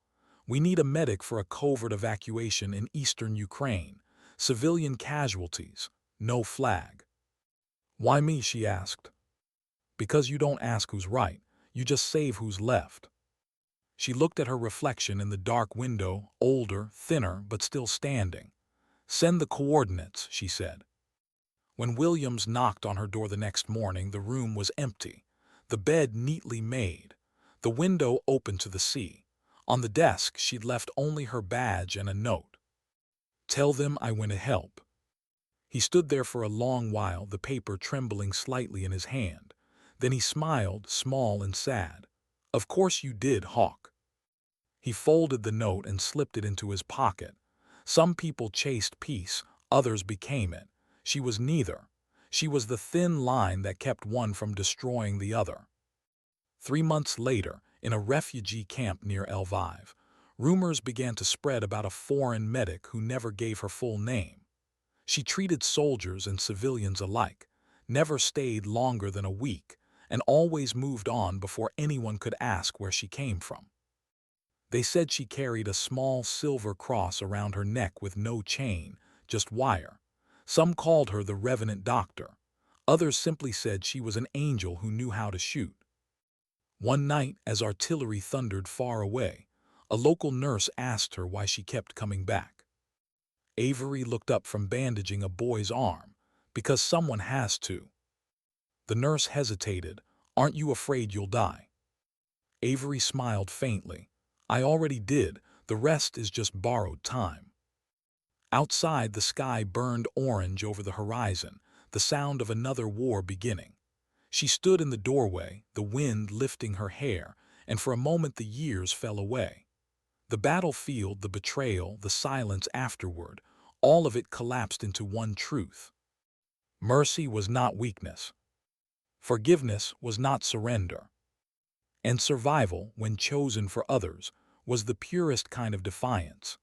S1: We need a medic for a covert evacuation in eastern Ukraine. Civilian casualties. No flag. Why me, she asked. Because you don't ask who's right, you just save who's left. She looked at her reflection in the dark window, older, thinner, but still standing. Send the coordinates, she said. When Williams knocked on her door the next morning, the room was empty. The bed neatly made. The window open to the sea. On the desk, she'd left only her badge and a note. Tell them I went to help. He stood there for a long while, the paper trembling slightly in his hand. Then he smiled, small and sad. Of course you did, Hawk. He folded the note and slipped it into his pocket. Some people chased peace, others became it. She was neither. She was the thin line that kept one from destroying the other. 3 months later, in a refugee camp near Lviv, rumors began to spread about a foreign medic who never gave her full name. She treated soldiers and civilians alike, never stayed longer than a week, and always moved on before anyone could ask where she came from. They said she carried a small silver cross around her neck with no chain, just wire. Some called her the Revenant Doctor. Others simply said she was an angel who knew how to shoot. One night, as artillery thundered far away, a local nurse asked her why she kept coming back. Avery looked up from bandaging a boy's arm. Because someone has to. The nurse hesitated. Aren't you afraid you'll die? Avery smiled faintly. I already did. The rest is just borrowed time. Outside, the sky burned orange over the horizon, the sound of another war beginning. She stood in the doorway, the wind lifting her hair, and for a moment the years fell away. The battlefield, the betrayal, the silence afterward, all of it collapsed into one truth. Mercy was not weakness. Forgiveness was not surrender. And survival, when chosen for others, was the purest kind of defiance.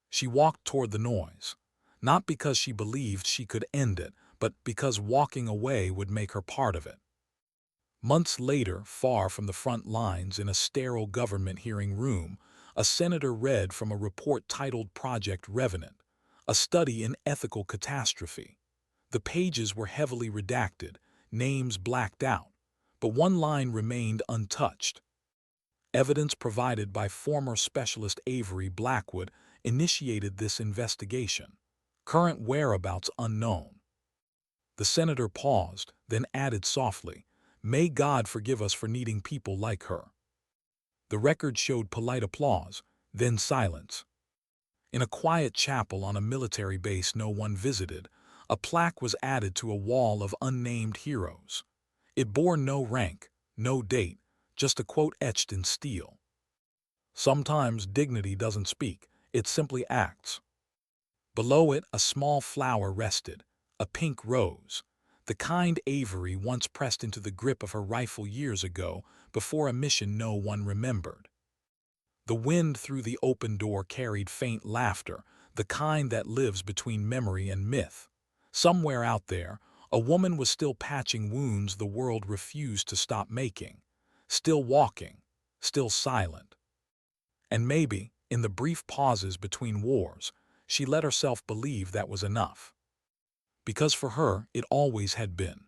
S1: She walked toward the noise, not because she believed she could end it, but because walking away would make her part of it. Months later, far from the front lines in a sterile government hearing room, a senator read from a report titled Project Revenant, a study in ethical catastrophe. The pages were heavily redacted, names blacked out, but one line remained untouched. Evidence provided by former specialist Avery Blackwood initiated this investigation. Current whereabouts unknown. The senator paused, then added softly, May God forgive us for needing people like her. The record showed polite applause, then silence. In a quiet chapel on a military base no one visited, a plaque was added to a wall of unnamed heroes. It bore no rank, no date, just a quote etched in steel. Sometimes dignity doesn't speak, it simply acts. Below it, a small flower rested, a pink rose, the kind Avery once pressed into the grip of her rifle years ago before a mission no one remembered. The wind through the open door carried faint laughter, the kind that lives between memory and myth. Somewhere out there, a woman was still patching wounds the world refused to stop making, still walking, still silent. And maybe, in the brief pauses between wars, she let herself believe that was enough. Because for her, it always had been.